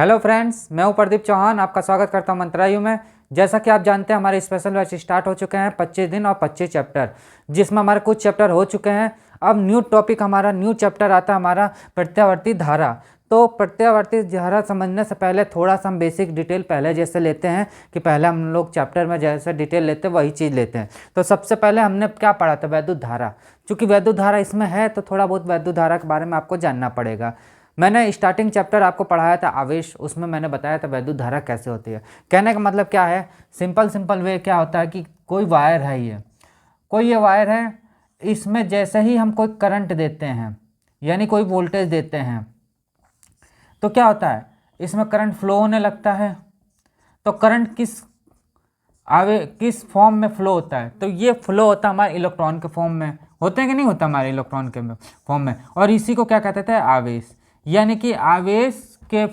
Hello friends, मैं हूं प्रदीप चौहान। आपका स्वागत करता हूं मंत्रायु में। जैसा कि आप जानते हैं, हमारे स्पेशल बैच स्टार्ट हो चुके हैं 25 दिन और 25 चैप्टर, जिसमें हमारे कुछ चैप्टर हो चुके हैं। अब न्यू टॉपिक हमारा न्यू चैप्टर आता है हमारा प्रत्यावर्ती धारा। तो प्रत्यावर्ती धारा समझने से पहले थोड़ा सा हम बेसिक डिटेल पहले जैसे लेते हैं कि पहले हम लोग चैप्टर में जैसे डिटेल लेते हैं वही चीज़ लेते हैं। तो सबसे पहले हमने क्या पढ़ा था? वैद्युत धारा। चूँकि वैद्युत धारा इसमें है तो थोड़ा बहुत वैद्युत धारा के बारे में आपको जानना पड़ेगा। मैंने स्टार्टिंग चैप्टर आपको पढ़ाया था आवेश, उसमें मैंने बताया था वैद्युत धारा कैसे होती है। कहने का मतलब क्या है, सिंपल वे क्या होता है कि कोई वायर है, ये वायर है, इसमें जैसे ही हम कोई करंट देते हैं यानी कोई वोल्टेज देते हैं तो क्या होता है, इसमें करंट फ्लो होने लगता है। तो करंट किस फॉर्म में फ्लो होता है? तो ये फ्लो होता है हमारे इलेक्ट्रॉन के फॉर्म में। होते हैं कि नहीं होता हमारे इलेक्ट्रॉन के फॉर्म में, और इसी को क्या कहते थे? आवेश। यानी कि आवेश के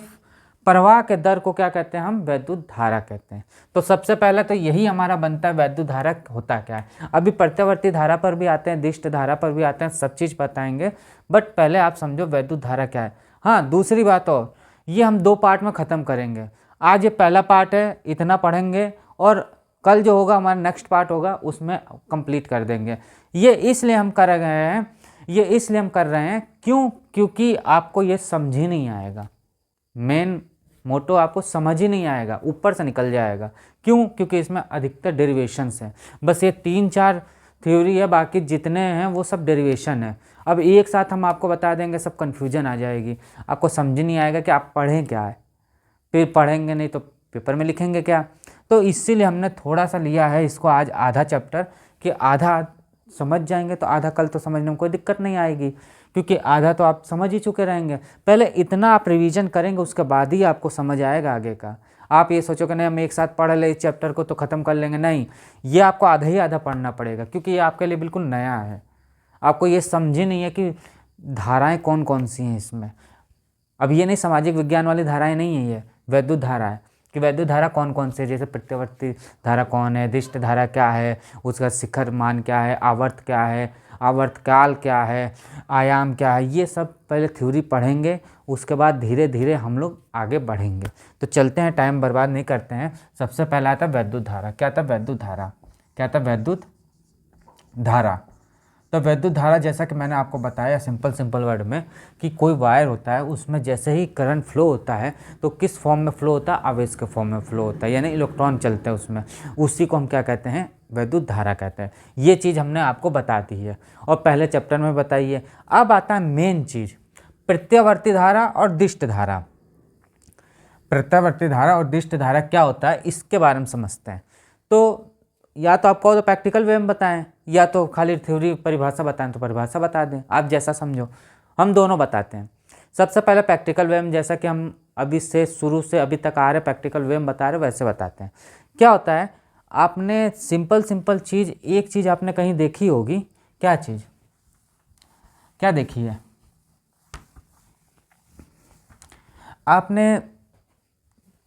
प्रवाह के दर को क्या कहते हैं? हम वैद्युत धारा कहते हैं। तो सबसे पहले तो यही हमारा बनता है वैद्युत धारा होता क्या है। अभी प्रत्यावर्ती धारा पर भी आते हैं, दिष्ट धारा पर भी आते हैं, सब चीज़ बताएंगे, बट पहले आप समझो वैद्युत धारा क्या है। हाँ, दूसरी बात और, ये हम 2 पार्ट में ख़त्म करेंगे। आज ये पहला पार्ट है, इतना पढ़ेंगे, और कल जो होगा हमारा नेक्स्ट पार्ट होगा उसमें कंप्लीट कर देंगे। ये इसलिए हम कर रहे हैं क्योंकि आपको ये समझ ही नहीं आएगा। मेन मोटो आपको समझ ही नहीं आएगा, ऊपर से निकल जाएगा। क्योंकि इसमें अधिकतर डेरिवेशंस हैं। बस ये 3-4 थ्योरी है, बाकी जितने हैं वो सब डेरिवेशन है। अब एक साथ हम आपको बता देंगे, सब कन्फ्यूजन आ जाएगी, आपको समझ नहीं आएगा कि आप पढ़ें क्या है। फिर पढ़ेंगे नहीं तो पेपर में लिखेंगे क्या। तो इसीलिए हमने थोड़ा सा लिया है इसको आज आधा चैप्टर, कि आधा समझ जाएंगे तो आधा कल तो समझने में कोई दिक्कत नहीं आएगी, क्योंकि आधा तो आप समझ ही चुके रहेंगे। पहले इतना आप रिवीजन करेंगे, उसके बाद ही आपको समझ आएगा आगे का। आप ये सोचो कि नहीं हम एक साथ पढ़ ले इस चैप्टर को तो ख़त्म कर लेंगे, नहीं, ये आपको आधा ही आधा पढ़ना पड़ेगा, क्योंकि ये आपके लिए बिल्कुल नया है। आपको ये समझ ही नहीं है कि धाराएँ कौन कौन सी हैं इसमें। अब ये नहीं सामाजिक विज्ञान वाली धाराएँ नहीं है, ये वैद्युत धारा है कि वैद्युत धारा कौन कौन से, जैसे प्रत्यावर्ती धारा कौन है, दिष्ट धारा क्या है, उसका शिखर मान क्या है, आवर्त क्या है, आवर्तकाल क्या है, आयाम क्या है, ये सब पहले थ्योरी पढ़ेंगे, उसके बाद धीरे धीरे हम लोग आगे बढ़ेंगे। तो चलते हैं, टाइम बर्बाद नहीं करते हैं। सबसे पहला आता वैद्युत धारा। क्या था वैद्युत धारा? क्या था वैद्युत धारा? तो वैद्युत धारा, जैसा कि मैंने आपको बताया सिंपल वर्ड में, कि कोई वायर होता है, उसमें जैसे ही करंट फ्लो होता है तो किस फॉर्म में फ्लो होता है? आवेश के फॉर्म में फ्लो होता है, यानी इलेक्ट्रॉन चलते हैं उसमें। उसी को हम क्या कहते हैं? वैद्युत धारा कहते हैं। ये चीज़ हमने आपको बता दी है और पहले चैप्टर में बताई है। अब आता है मेन चीज़, प्रत्यावर्ती धारा और दिष्ट धारा। प्रत्यावर्ती धारा और दिष्ट धारा क्या होता है, इसके बारे में समझते हैं। तो या तो आपको तो प्रैक्टिकल वे में बताएं, या तो खाली थ्योरी परिभाषा बताएं तो परिभाषा बता दें, आप जैसा समझो। हम दोनों बताते हैं। सबसे पहले प्रैक्टिकल वे में, जैसा कि हम अभी से शुरू से अभी तक आ रहे प्रैक्टिकल वे में बता रहे, वैसे बताते हैं। क्या होता है, आपने सिंपल चीज़, एक चीज़ आपने कहीं देखी होगी। क्या चीज़? क्या देखी है आपने?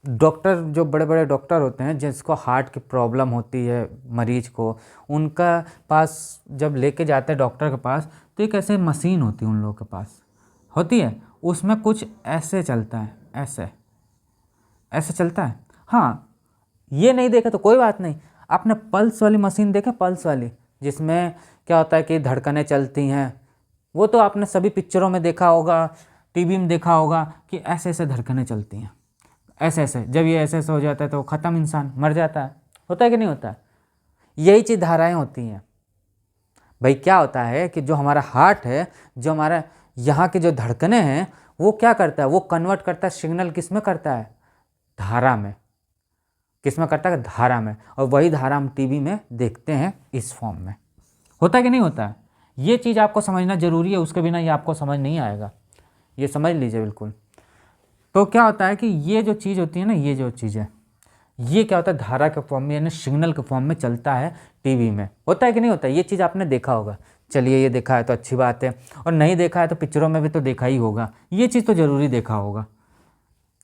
डॉक्टर, जो बड़े बड़े डॉक्टर होते हैं, जिसको हार्ट की प्रॉब्लम होती है मरीज को, उनका पास जब लेके जाते हैं डॉक्टर के पास, तो एक ऐसे मशीन होती है उन लोगों के पास, होती है, उसमें कुछ ऐसे चलता है, ऐसे ऐसे चलता है। हाँ, ये नहीं देखा तो कोई बात नहीं, आपने पल्स वाली मशीन देखा? पल्स वाली, जिसमें क्या होता है कि धड़कनें चलती हैं। वो तो आपने सभी पिक्चरों में देखा होगा, टीवी में देखा होगा कि ऐसे ऐसे धड़कनें चलती हैं, ऐसे ऐसे। जब ये ऐसे ऐसे हो जाता है तो ख़त्म, इंसान मर जाता है। होता है कि नहीं होता है? यही चीज़ धाराएं होती हैं भाई। क्या होता है कि जो हमारा हार्ट है, जो हमारा यहाँ की जो धड़कनें हैं, वो क्या करता है? वो कन्वर्ट करता है सिग्नल, किस में करता है? धारा में। किस में करता है? धारा में। और वही धारा हम टीवी में देखते हैं इस फॉर्म में। होता है कि नहीं होता है? ये चीज़ आपको समझना जरूरी है, उसके बिना ये आपको समझ नहीं आएगा, ये समझ लीजिए बिल्कुल। तो क्या होता है कि ये जो चीज़ होती है ना, ये जो चीज़ है, ये क्या होता है? धारा के फॉर्म में, यानी सिग्नल के फॉर्म में चलता है टीवी में। होता है कि नहीं होता? ये चीज़ आपने देखा होगा। चलिए, ये देखा है तो अच्छी बात है, और नहीं देखा है तो पिक्चरों में भी तो देखा ही होगा। ये चीज़ तो ज़रूरी देखा होगा।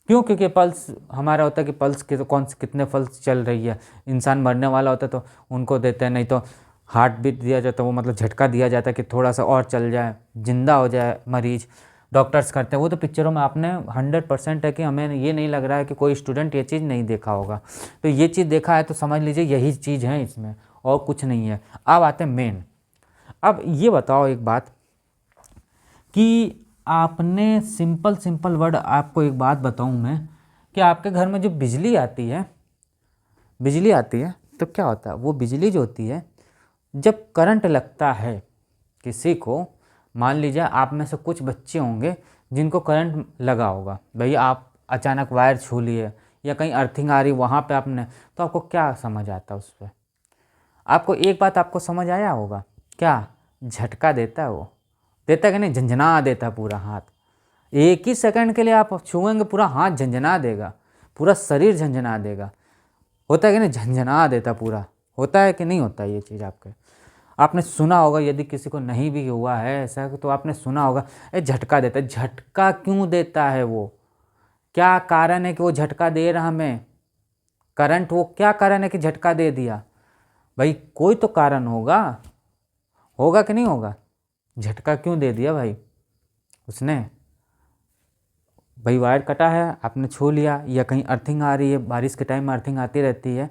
क्योंकि पल्स हमारा होता है कि पल्स के तो कौन से कितने पल्स चल रही है। इंसान मरने वाला होता है तो उनको देते हैं, नहीं तो हार्ट बीट दिया जाता है, वो मतलब झटका दिया जाता है कि थोड़ा सा और चल जाए, जिंदा हो जाए मरीज। डॉक्टर्स करते हैं, वो तो पिक्चरों में आपने 100% है कि हमें ये नहीं लग रहा है कि कोई स्टूडेंट ये चीज़ नहीं देखा होगा। तो ये चीज़ देखा है तो समझ लीजिए यही चीज़ है इसमें, और कुछ नहीं है। अब आते हैं मेन। अब ये बताओ एक बात कि आपने सिंपल सिंपल वर्ड, आपको एक बात बताऊं मैं कि आपके घर में जो बिजली आती है, तो क्या होता है, वो बिजली जो होती है जब करंट लगता है किसी को, मान लीजिए आप में से कुछ बच्चे होंगे जिनको करंट लगा होगा, भाई आप अचानक वायर छू लिए या कहीं अर्थिंग आ रही वहाँ पे आपने, तो आपको क्या समझ आता है उस पर? आपको एक बात आपको समझ आया होगा, क्या झटका देता है, वो देता है कि नहीं, झंझना देता है पूरा हाथ। एक ही सेकंड के लिए आप छुएंगे पूरा हाथ झंझना देगा, पूरा शरीर झंझना देगा, होता है कि नहीं, झंझना देता पूरा, होता है कि नहीं होता है ये चीज़ आपके? आपने सुना होगा, यदि किसी को नहीं भी हुआ है ऐसा तो आपने सुना होगा, झटका देता है। झटका क्यों देता है वो, क्या कारण है कि वो झटका दे रहा हमें करंट, वो क्या कारण है कि झटका दे दिया? भाई कोई तो कारण होगा, होगा कि नहीं होगा? झटका क्यों दे दिया भाई उसने? भाई वायर कटा है, आपने छू लिया, या कहीं अर्थिंग आ रही है, बारिश के टाइम में अर्थिंग आती रहती है,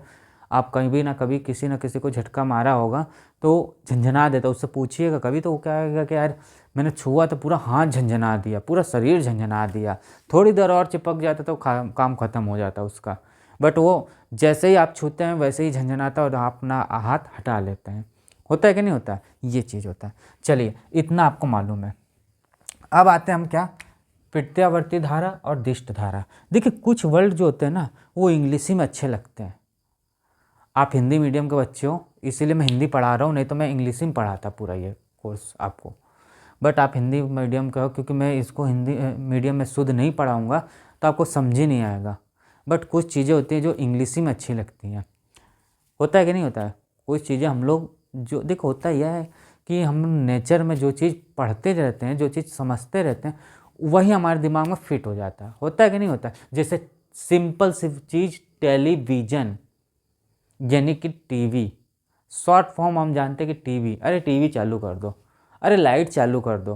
आप कहीं भी ना कभी किसी ना किसी को झटका मारा होगा तो झंझना देता। उससे पूछिएगा कभी तो वो क्या कहेगा कि यार मैंने छुआ तो पूरा हाथ झंझना दिया, पूरा शरीर झंझना दिया, थोड़ी देर और चिपक जाता तो काम ख़त्म हो जाता उसका। बट वो जैसे ही आप छूते हैं वैसे ही झंझनाता और आप अपना हाथ हटा लेते हैं। होता है कि नहीं होता? ये चीज़ होता है। चलिए इतना आपको मालूम है। अब आते हैं हम क्या, प्रत्यावर्ती धारा और दिष्ट धारा। देखिए कुछ वर्ड जो होते हैं ना वो इंग्लिश में अच्छे लगते हैं। आप हिंदी मीडियम के बच्चे हो इसीलिए मैं हिंदी पढ़ा रहा हूँ, नहीं तो मैं इंग्लिश में पढ़ाता पूरा ये कोर्स आपको। बट आप हिंदी मीडियम का हो, क्योंकि मैं इसको हिंदी मीडियम में शुद्ध नहीं पढ़ाऊँगा तो आपको समझ ही नहीं आएगा। बट कुछ चीज़ें होती हैं जो इंग्लिश में अच्छी लगती हैं। होता है कि नहीं होता है? कुछ चीज़ें हम लोग जो, देखो होता यह है कि हम नेचर में जो चीज़ पढ़ते रहते हैं, जो चीज़ समझते रहते हैं, वही हमारे दिमाग में फिट हो जाता है। होता है कि नहीं होता है? जैसे सिंपल सी चीज़ टेलीविज़न, यानी कि टीवी, शॉर्ट फॉर्म हम जानते हैं कि टीवी, अरे टीवी चालू कर दो, अरे लाइट चालू कर दो,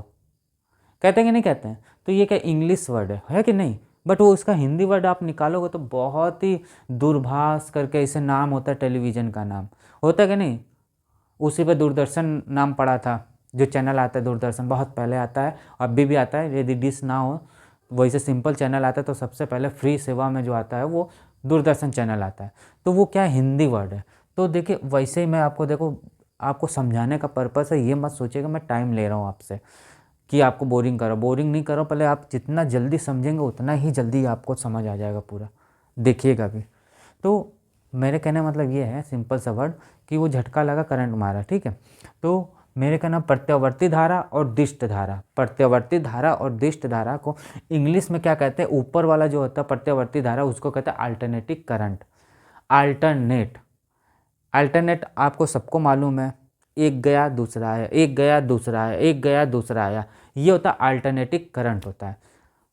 कहते हैं कि नहीं कहते हैं? तो ये क्या इंग्लिश वर्ड है कि नहीं? बट वो उसका हिंदी वर्ड आप निकालोगे तो बहुत ही दूरभाष करके ऐसे नाम होता है, टेलीविज़न का नाम होता है कि नहीं? उसी पे दूरदर्शन नाम पड़ा था, जो चैनल आता है दूरदर्शन, बहुत पहले आता है, अभी भी आता है, यदि डिश ना हो वैसे सिंपल चैनल आता है तो सबसे पहले फ्री सेवा में जो आता है वो दूरदर्शन चैनल आता है। तो वो क्या है, हिंदी वर्ड है। तो देखिए वैसे ही मैं आपको, देखो आपको समझाने का पर्पस है, ये मत सोचिएगा मैं टाइम ले रहा हूँ आपसे कि आपको बोरिंग करो, बोरिंग नहीं करो। पहले आप जितना जल्दी समझेंगे उतना ही जल्दी आपको समझ आ जाएगा पूरा, देखिएगा भी। तो मेरे कहने का मतलब ये है, सिंपल सा वर्ड, कि वो झटका लगा, करंट मारा, ठीक है। तो मेरे कहना प्रत्यावर्ती धारा और दिष्ट धारा, प्रत्यावर्ती धारा और दिष्ट धारा को इंग्लिश में क्या कहते हैं, ऊपर वाला जो होता है प्रत्यावर्ती धारा उसको कहते हैं अल्टरनेटिंग करंट। अल्टरनेट आपको सबको मालूम है, एक गया दूसरा आया, एक गया दूसरा आया, एक गया दूसरा आया, ये होता है अल्टरनेटिंग करंट होता है।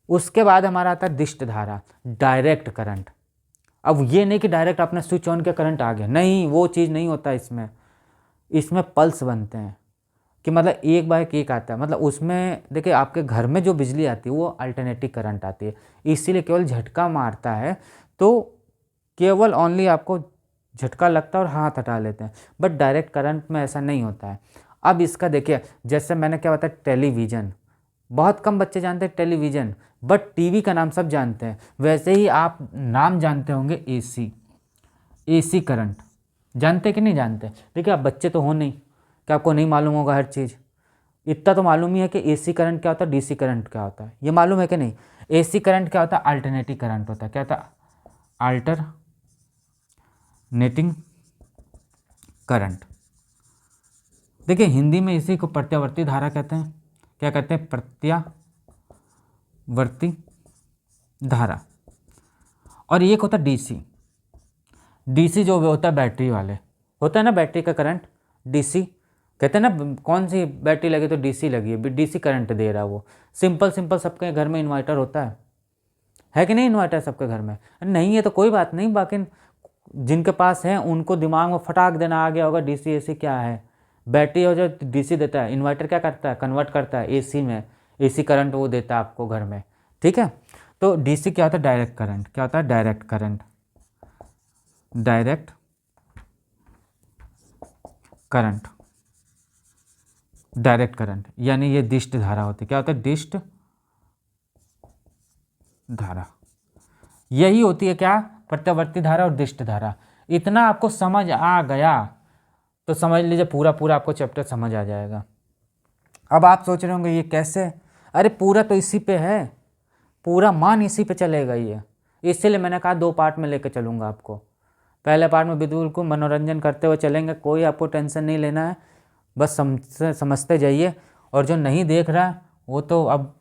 उसके बाद हमारा आता है दिष्ट धारा, डायरेक्ट करंट। अब ये नहीं कि डायरेक्ट आपने स्विच ऑन किया करंट आ गया, नहीं, वो चीज़ नहीं होता इसमें। इसमें पल्स बनते हैं कि मतलब एक बार एक आता है, मतलब उसमें देखिए आपके घर में जो बिजली आती है वो अल्टरनेटिंग करंट आती है, इसीलिए केवल झटका मारता है तो केवल ओनली आपको झटका लगता है और हाथ हटा लेते हैं। बट डायरेक्ट करंट में ऐसा नहीं होता है। अब इसका देखिए, जैसे मैंने क्या बताया, टेलीविज़न, बहुत कम बच्चे जानते हैं टेलीविज़न, बट टीवी का नाम सब जानते हैं। वैसे ही आप नाम जानते होंगे एसी, एसी करंट जानते कि नहीं जानते? देखिए आप बच्चे तो हो नहीं कि आपको नहीं मालूम होगा हर चीज़। इतना तो मालूम ही है कि एसी करंट क्या होता है, डीसी करंट क्या होता है, ये मालूम है कि नहीं? एसी करंट क्या होता है, अल्टरनेटिंग करंट होता है। क्या होता है, अल्टरनेटिंग करंट। देखिए हिंदी में इसी को प्रत्यावर्ती धारा कहते हैं। क्या कहते हैं, प्रत्यावर्ती धारा। और एक होता है डीसी, डीसी जो होता है बैटरी वाले, होता है ना बैटरी का करंट, डीसी कहते हैं ना, कौन सी बैटरी लगी तो डीसी लगी है, डीसी करंट दे रहा है वो। सिंपल सिंपल सबके घर में इन्वर्टर होता है कि नहीं? इन्वर्टर सबके घर में नहीं है तो कोई बात नहीं, बाकी जिनके पास है उनको दिमाग में फटाक देना आ गया होगा डीसी एसी क्या है। बैटरी हो जो डीसी देता है, इन्वर्टर क्या करता है, कन्वर्ट करता है एसी में, एसी करंट वो देता है आपको घर में, ठीक है। तो डीसी क्या होता है? Direct current. क्या होता है? Direct current. Direct current, direct current यानी ये दिष्ट धारा होती है। क्या होता है? दिष्ट धारा। यही होती है क्या? प्रत्यावर्ती धारा और दिष्ट धारा। इतना आपको समझ आ गया तो समझ लीजिए पूरा पूरा आपको चैप्टर समझ आ जाएगा। अब आप सोच रहे होंगे ये कैसे? अरे पूरा तो इसी पे है, पूरा मान इसी पे चलेगा ये, इसीलिए मैंने कहा 2 पार्ट में लेके चलूँगा आपको। पहले पार्ट में बिल्कुल मनोरंजन करते हुए चलेंगे, कोई आपको टेंशन नहीं लेना है, बस समझते जाइए। और जो नहीं देख रहा है वो तो अब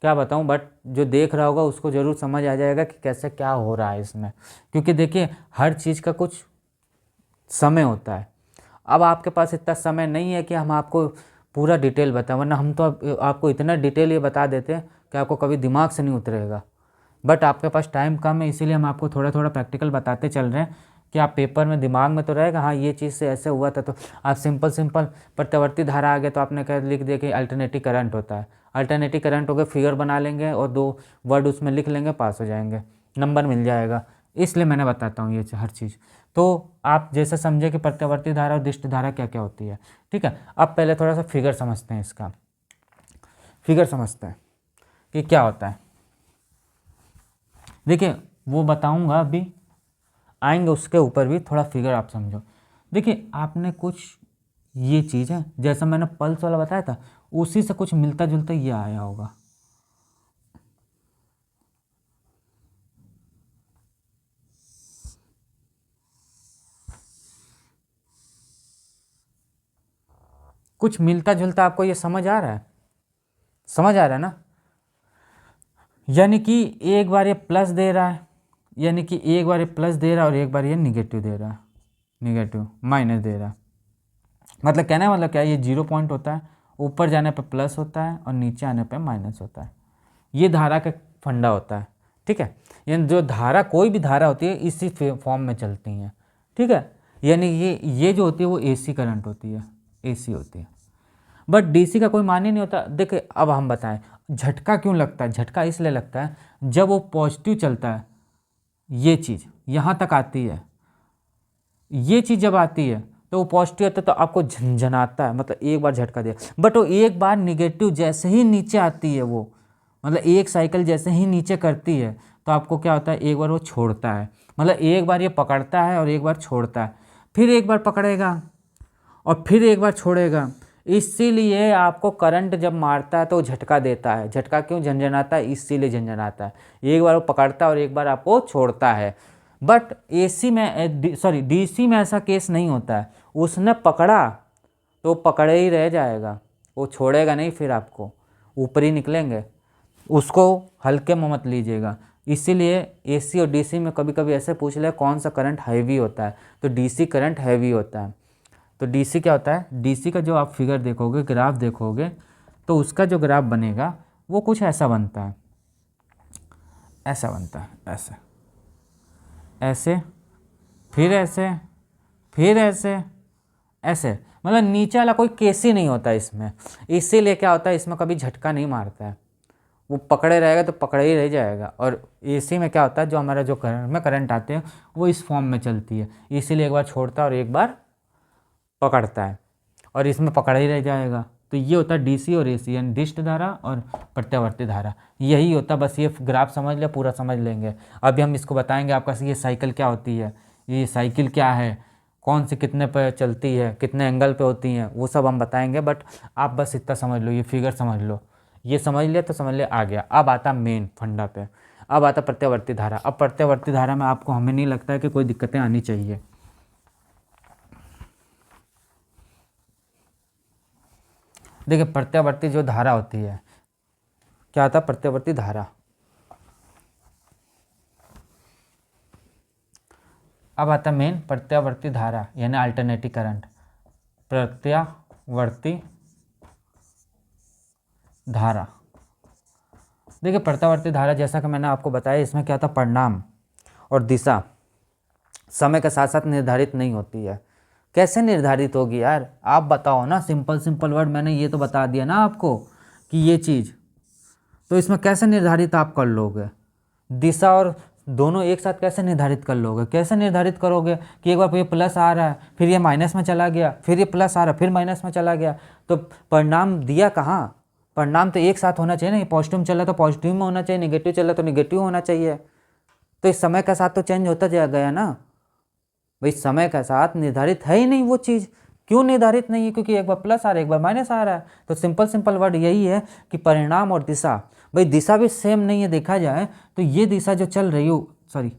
क्या बताऊं, बट जो देख रहा होगा उसको ज़रूर समझ आ जाएगा कि कैसे क्या हो रहा है इसमें। क्योंकि देखिए हर चीज़ का कुछ समय होता है। अब आपके पास इतना समय नहीं है कि हम आपको पूरा डिटेल बताएं, वरना हम तो आपको इतना डिटेल ये बता देते हैं कि आपको कभी दिमाग से नहीं उतरेगा। बट आपके पास टाइम कम है, इसीलिए हम आपको थोड़ा थोड़ा प्रैक्टिकल बताते चल रहे हैं कि आप पेपर में दिमाग में तो रहेगा, हाँ ये चीज़ से ऐसे हुआ था। तो आप सिंपल प्रत्यावर्ती धारा आ गया तो आपने क्या लिख दिया कि अल्टरनेटिव करंट होता है। अल्टरनेटिव करंट हो गया, फिगर बना लेंगे और 2 वर्ड उसमें लिख लेंगे, पास हो जाएंगे, नंबर मिल जाएगा। इसलिए मैंने बताता हूँ ये हर चीज़। तो आप जैसे समझे कि प्रत्यावर्ती धारा और दिष्ट धारा क्या क्या होती है, ठीक है। अब पहले थोड़ा सा फिगर समझते हैं, इसका फिगर समझते हैं कि क्या होता है। देखिए वो बताऊंगा अभी, आएंगे उसके ऊपर भी थोड़ा फिगर आप समझो। देखिए आपने कुछ ये चीज़ है, जैसा मैंने पल्स वाला बताया था उसी से कुछ मिलता जुलता ये आया होगा। कुछ मिलता जुलता आपको ये समझ आ रहा है? समझ आ रहा है ना? यानी कि एक बार ये प्लस दे रहा है, यानी कि एक बार ये प्लस दे रहा है और एक बार ये निगेटिव दे रहा है, निगेटिव माइनस दे रहा है। मतलब कहना है मतलब क्या, ये 0 पॉइंट होता है, ऊपर जाने पे प्लस होता है और नीचे आने पे माइनस होता है। ये धारा का फंडा होता है, ठीक है। यानी जो धारा, कोई भी धारा होती है इसी फॉर्म में चलती हैं, ठीक है। यानी ये जो होती है वो एसी करंट होती है, एसी होती है। बट डीसी का कोई मान ही नहीं होता। देखिए अब हम बताएं झटका क्यों लगता है। झटका इसलिए लगता है जब वो पॉजिटिव चलता है, ये चीज़ यहाँ तक आती है, ये चीज़ जब आती है तो वो पॉजिटिव आता है तो आपको झंझनाता है, मतलब एक बार झटका दिया। बट वो एक बार निगेटिव जैसे ही नीचे आती है, वो मतलब एक साइकिल जैसे ही नीचे करती है तो आपको क्या होता है, एक बार वो छोड़ता है। मतलब एक बार ये पकड़ता है और एक बार छोड़ता है, फिर एक बार पकड़ेगा और फिर एक बार छोड़ेगा। इसीलिए आपको करंट जब मारता है तो झटका देता है। झटका क्यों झंझनाता है? इसीलिए झंझनाता है, एक बार वो पकड़ता है और एक बार आपको छोड़ता है। बट एसी में सॉरी डीसी में ऐसा केस नहीं होता है। उसने पकड़ा तो पकड़े ही रह जाएगा, वो छोड़ेगा नहीं, फिर आपको ऊपर ही निकलेंगे। उसको हल्के में मत लीजिएगा। इसीलिए एसी और डीसी में कभी कभी ऐसे पूछ ले कौन सा करंट हैवी होता है, तो डीसी करंट हैवी होता है। तो डीसी क्या होता है? डीसी का जो आप फिगर देखोगे, ग्राफ देखोगे, तो उसका जो ग्राफ बनेगा वो कुछ ऐसा बनता है, ऐसा बनता है, ऐसे ऐसे, फिर ऐसे, फिर ऐसे, ऐसे। मतलब नीचे वाला कोई केस ही नहीं होता इसमें। इसीलिए क्या होता है, इसमें कभी झटका नहीं मारता है, वो पकड़े रहेगा तो पकड़े ही रह जाएगा। और एसी में क्या होता है, जो हमारा जो करंट में करंट आते हैं वो इस फॉर्म में चलती है, इसीलिए एक बार छोड़ता है और एक बार पकड़ता है और इसमें पकड़ा ही रह जाएगा। तो ये होता है डीसी और एसी, यानी दिष्ट धारा और प्रत्यावर्ती धारा, यही होता। बस ये ग्राफ समझ ले, पूरा समझ लेंगे। अभी हम इसको बताएंगे आपका ये साइकिल क्या होती है, ये साइकिल क्या है, कौन सी कितने पे चलती है, कितने एंगल पे होती हैं, वो सब हम बताएंगे। बट आप बस इतना समझ लो, ये फिगर समझ लो, ये समझ लिया तो समझ लिया, आ गया। अब आता मेन फंडा पे, अब आता प्रत्यावर्ती धारा। अब प्रत्यावर्ती धारा में आपको, हमें नहीं लगता है कि कोई दिक्कतें आनी चाहिए। देखिए प्रत्यावर्ती जो धारा होती है, क्या होता है प्रत्यावर्ती धारा। अब आता मेन प्रत्यावर्ती धारा यानी अल्टरनेटिव करंट। प्रत्यावर्ती धारा, देखिए प्रत्यावर्ती धारा जैसा कि मैंने आपको बताया, इसमें क्या था, परिणाम और दिशा समय के साथ साथ निर्धारित नहीं होती है। कैसे निर्धारित होगी यार, आप बताओ ना। सिंपल सिंपल वर्ड मैंने ये तो बता दिया ना आपको कि ये चीज़ तो इसमें कैसे निर्धारित आप कर लोगे? दिशा और दोनों एक साथ कैसे निर्धारित कर लोगे? कैसे निर्धारित करोगे कि एक बार ये प्लस आ रहा है, फिर ये माइनस में चला गया, फिर ये प्लस आ रहा है, फिर माइनस में चला गया, तो परिणाम दिया कहाँ? परिणाम तो एक साथ होना चाहिए ना। ये पॉजिटिव में चला तो पॉजिटिव में होना चाहिए, निगेटिव चला तो निगेटिव होना चाहिए। तो इस समय के साथ तो चेंज होता जा गया ना भाई, समय के साथ निर्धारित है ही नहीं वो चीज़। क्यों निर्धारित नहीं है? क्योंकि एक बार प्लस आ रहा है, एक बार माइनस आ रहा है। तो सिंपल वर्ड यही है कि परिणाम और दिशा, भाई दिशा भी सेम नहीं है। देखा जाए तो ये दिशा जो चल रही हो, सॉरी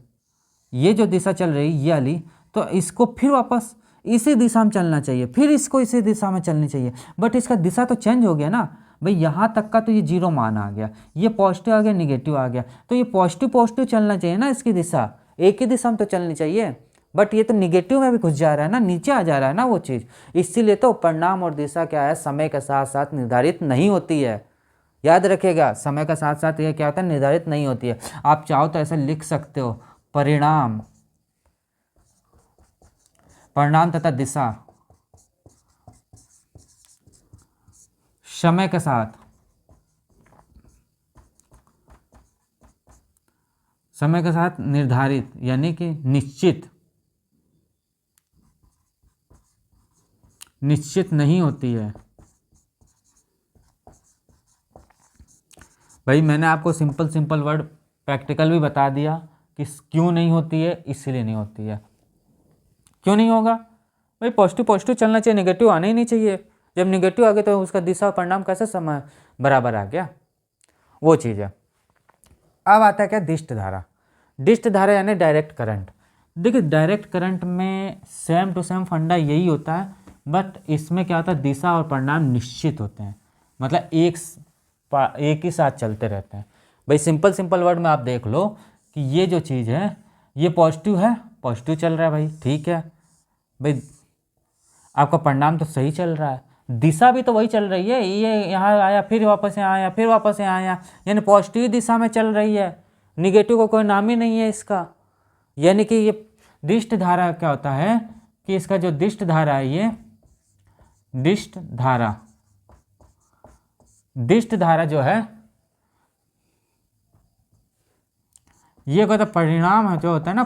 ये जो दिशा चल रही ये वाली, तो इसको फिर वापस इसी दिशा में चलना चाहिए, फिर इसको इसी दिशा में चलनी चाहिए। बट इसका दिशा तो चेंज हो गया ना भाई। यहाँ तक का तो ये जीरो मान आ गया, ये पॉजिटिव आ गया, निगेटिव आ गया, तो ये पॉजिटिव चलना चाहिए ना। इसकी दिशा एक ही दिशा में तो चलनी चाहिए, बट ये तो निगेटिव में भी घुस जा रहा है ना, नीचे आ जा रहा है ना वो चीज़। इसीलिए तो परिणाम और दिशा क्या है, समय के साथ साथ निर्धारित नहीं होती है। याद रखिएगा, समय के साथ साथ ये क्या होता है, निर्धारित नहीं होती है। आप चाहो तो ऐसे लिख सकते हो, परिणाम तथा दिशा समय के साथ निर्धारित यानी कि निश्चित नहीं होती है। भाई मैंने आपको सिंपल वर्ड प्रैक्टिकल भी बता दिया कि क्यों नहीं होती है, इसीलिए नहीं होती है। क्यों नहीं होगा भाई? पॉजिटिव चलना चाहिए, निगेटिव आना ही नहीं चाहिए। जब निगेटिव आ गया तो उसका दिशा और परिणाम कैसे समय बराबर आ गया, वो चीज़ है। अब आता है क्या, दिष्ट धारा। दिष्ट धारा यानी डायरेक्ट करंट। देखिए डायरेक्ट करंट में सेम टू सेम फंडा यही होता है, बट इसमें क्या होता है, दिशा और परिणाम निश्चित होते हैं, मतलब एक ही साथ चलते रहते हैं। भाई सिंपल वर्ड में आप देख लो कि ये जो चीज़ है ये पॉजिटिव है, पॉजिटिव चल रहा है भाई, ठीक है भाई, आपका परिणाम तो सही चल रहा है, दिशा भी तो वही चल रही है, ये यहाँ आया फिर वापस यहाँ आया फिर वापस यहाँ आया, यानी पॉजिटिव दिशा में चल रही है, निगेटिव का कोई नाम ही नहीं है इसका। यानी कि ये दिष्ट धारा क्या होता है कि इसका जो दिष्ट धारा है, ये दिष्ट धारा जो है ये कहता परिणाम है, जो होता है ना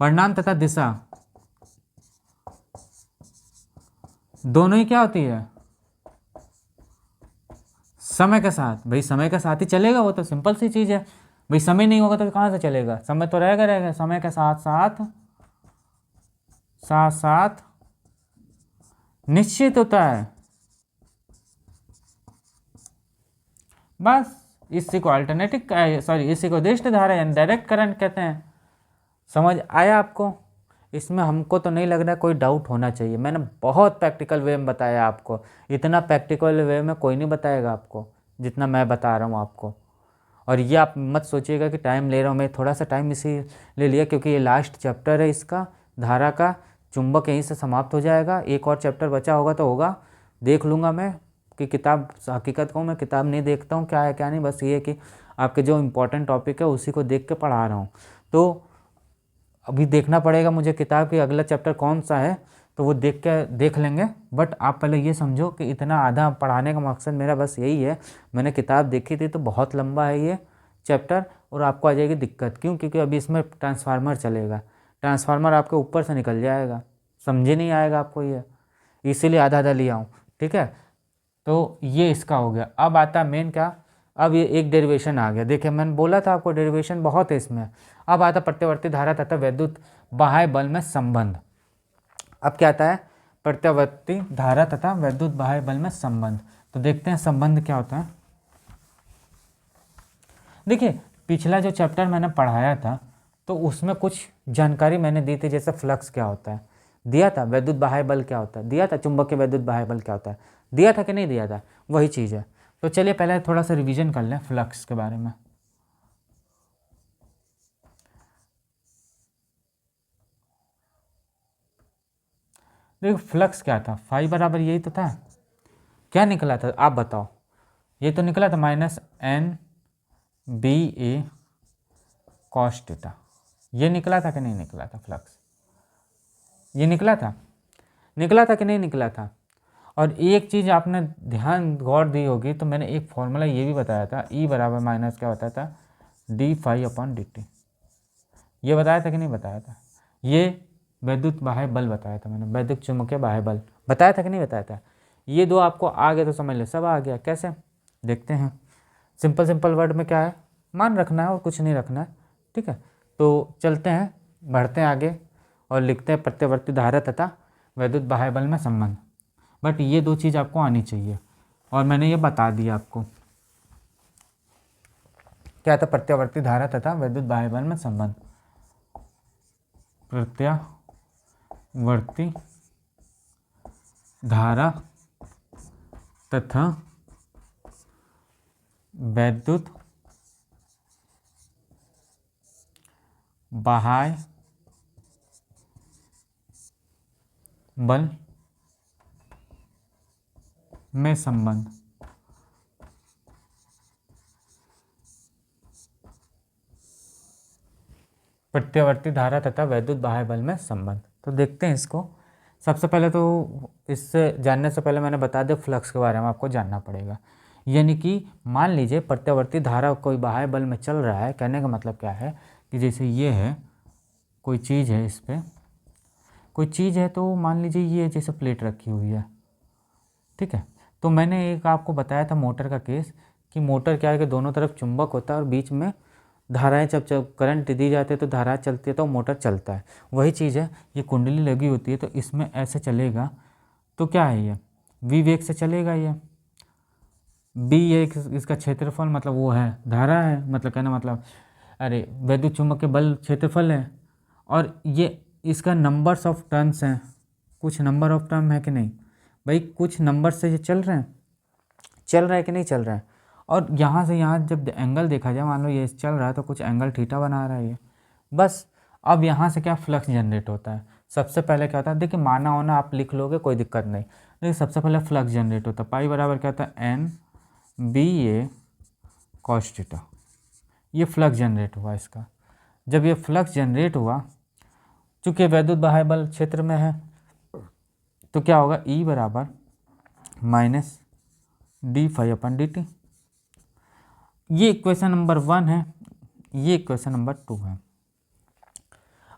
परिणाम तथा दिशा दोनों ही क्या होती है, समय के साथ। भाई समय के साथ ही चलेगा, वो तो सिंपल सी चीज़ है भाई। समय नहीं होगा तो कहाँ से चलेगा, समय तो रहेगा। समय के साथ साथ निश्चित होता है। बस इसी को इसी को दिष्ट धारा यानी डायरेक्ट करंट कहते हैं। समझ आया आपको? इसमें हमको तो नहीं लग रहा कोई डाउट होना चाहिए। मैंने बहुत प्रैक्टिकल वे में बताया आपको, इतना प्रैक्टिकल वे में कोई नहीं बताएगा आपको जितना मैं बता रहा हूँ आपको। और ये आप मत सोचिएगा कि टाइम ले रहा हूँ मैं, थोड़ा सा टाइम इसीलिए लिया क्योंकि ये लास्ट चैप्टर है इसका, धारा का। चुंबक यहीं से समाप्त हो जाएगा, एक और चैप्टर बचा होगा तो होगा, देख लूँगा मैं कि किताब, हकीकत कहूँ मैं किताब नहीं देखता हूँ क्या है क्या नहीं, बस ये है कि आपके जो इम्पोर्टेंट टॉपिक है उसी को देख के पढ़ा रहा हूँ। तो अभी देखना पड़ेगा मुझे किताब की अगला चैप्टर कौन सा है, तो वो देख लेंगे। बट आप पहले ये समझो कि इतना आधा पढ़ाने का मकसद मेरा बस यही है। मैंने किताब देखी थी तो बहुत लंबा है ये चैप्टर और आपको आ जाएगी दिक्कत। क्यों? क्योंकि अभी इसमें ट्रांसफार्मर चलेगा, ट्रांसफार्मर आपके ऊपर से निकल जाएगा, समझे नहीं आएगा आपको ये, इसीलिए आधा लिया हूँ। ठीक है, तो ये इसका हो गया। अब आता मेन क्या, अब ये एक डेरिवेशन आ गया। देखिए मैंने बोला था आपको डेरिवेशन बहुत है इसमें। अब आता प्रत्यावर्ती धारा तथा वैद्युत बाह्य बल में संबंध। अब क्या आता है, प्रत्यावर्ती धारा तथा वैद्युत बाह्य बल में संबंध। तो देखते हैं संबंध क्या होता है। देखिए पिछला जो चैप्टर मैंने पढ़ाया था तो उसमें कुछ जानकारी मैंने दी थी, जैसे फ्लक्स क्या होता है दिया था, वैद्युत बाह्य बल क्या होता है दिया था, चुंबकीय वैद्युत बाह्य बल क्या होता है दिया था कि नहीं दिया था, वही चीज़ है। तो चलिए पहले थोड़ा सा रिवीजन कर लें फ्लक्स के बारे में। देखो फ्लक्स क्या था, फाई बराबर यही तो था, क्या निकला था आप बताओ, ये तो निकला था -NBA cos थीटा, ये निकला था कि नहीं निकला था फ्लक्स, ये निकला था कि नहीं निकला था। और एक चीज़ आपने ध्यान गौर दी होगी, तो मैंने एक फॉर्मूला ये भी बताया था, ई बराबर माइनस क्या बताया था, d∅/dt। ये बताया था कि नहीं बताया था? ये वैद्युत बाह्य बल बताया था मैंने, वैद्युत चुम्बकीय बाह्य बल बताया था कि नहीं बताया था? ये दो आपको आ गया तो समझ लो सब आ गया। कैसे देखते हैं? सिंपल सिंपल वर्ड में क्या है, मान रखना है और कुछ नहीं रखना है, ठीक है। तो चलते हैं, बढ़ते हैं आगे और लिखते हैं प्रत्यावर्ती धारा तथा वैद्युत बाह्य बल में संबंध। बट ये दो चीज़ आपको आनी चाहिए और मैंने ये बता दिया आपको। क्या था? प्रत्यावर्ती धारा तथा वैद्युत बाह्य बल में संबंध। प्रत्यावर्ती धारा तथा वैद्युत बाह्य बल में संबंध। प्रत्यावर्ती धारा तथा वैद्युत बाह्य बल में संबंध। तो देखते हैं इसको। सबसे पहले तो इससे जानने से पहले मैंने बता दिया फ्लक्स के बारे में आपको जानना पड़ेगा। यानी कि मान लीजिए प्रत्यावर्ती धारा कोई बाह्य बल में चल रहा है, कहने का मतलब क्या है कि जैसे ये है, कोई चीज़ है, इस पर कोई चीज़ है, तो मान लीजिए ये जैसे प्लेट रखी हुई है, ठीक है। तो मैंने एक आपको बताया था मोटर का केस कि मोटर क्या है कि दोनों तरफ चुंबक होता है और बीच में धाराएं, जब करंट दी जाती है तो धाराएं चलती है तो मोटर चलता है। वही चीज़ है, ये कुंडली लगी होती है तो इसमें ऐसे चलेगा तो क्या है, ये v वेग से चलेगा। ये b ये इसका क्षेत्रफल मतलब वो है धारा है, मतलब कहना मतलब अरे वैद्युत चुंबक के बल क्षेत्रफल है। और ये इसका नंबर्स ऑफ टर्न्स हैं, कुछ नंबर ऑफ टर्म है कि नहीं भाई, कुछ नंबर से ये चल रहे हैं, चल रहा है कि नहीं चल रहा है। और यहाँ से यहाँ जब एंगल देखा जाए, मान लो ये चल रहा है तो कुछ एंगल थीटा बना रहा है ये, बस। अब यहाँ से क्या फ्लक्स जनरेट होता है। सबसे पहले क्या होता है, देखिए माना होना आप लिख लोगे कोई दिक्कत नहीं, देखिए सबसे पहले फ्लक्स जनरेट होता है, पाई बराबर क्या होता है, NBA cos थीटा। ये फ्लक्स जनरेट हुआ इसका। जब ये फ्लक्स जनरेट हुआ, चूँकि वैद्युत बाह्य बल क्षेत्र में है तो क्या होगा, E बराबर माइनस d∅/dt। ये इक्वेशन नंबर 1 है, ये इक्वेशन नंबर 2 है।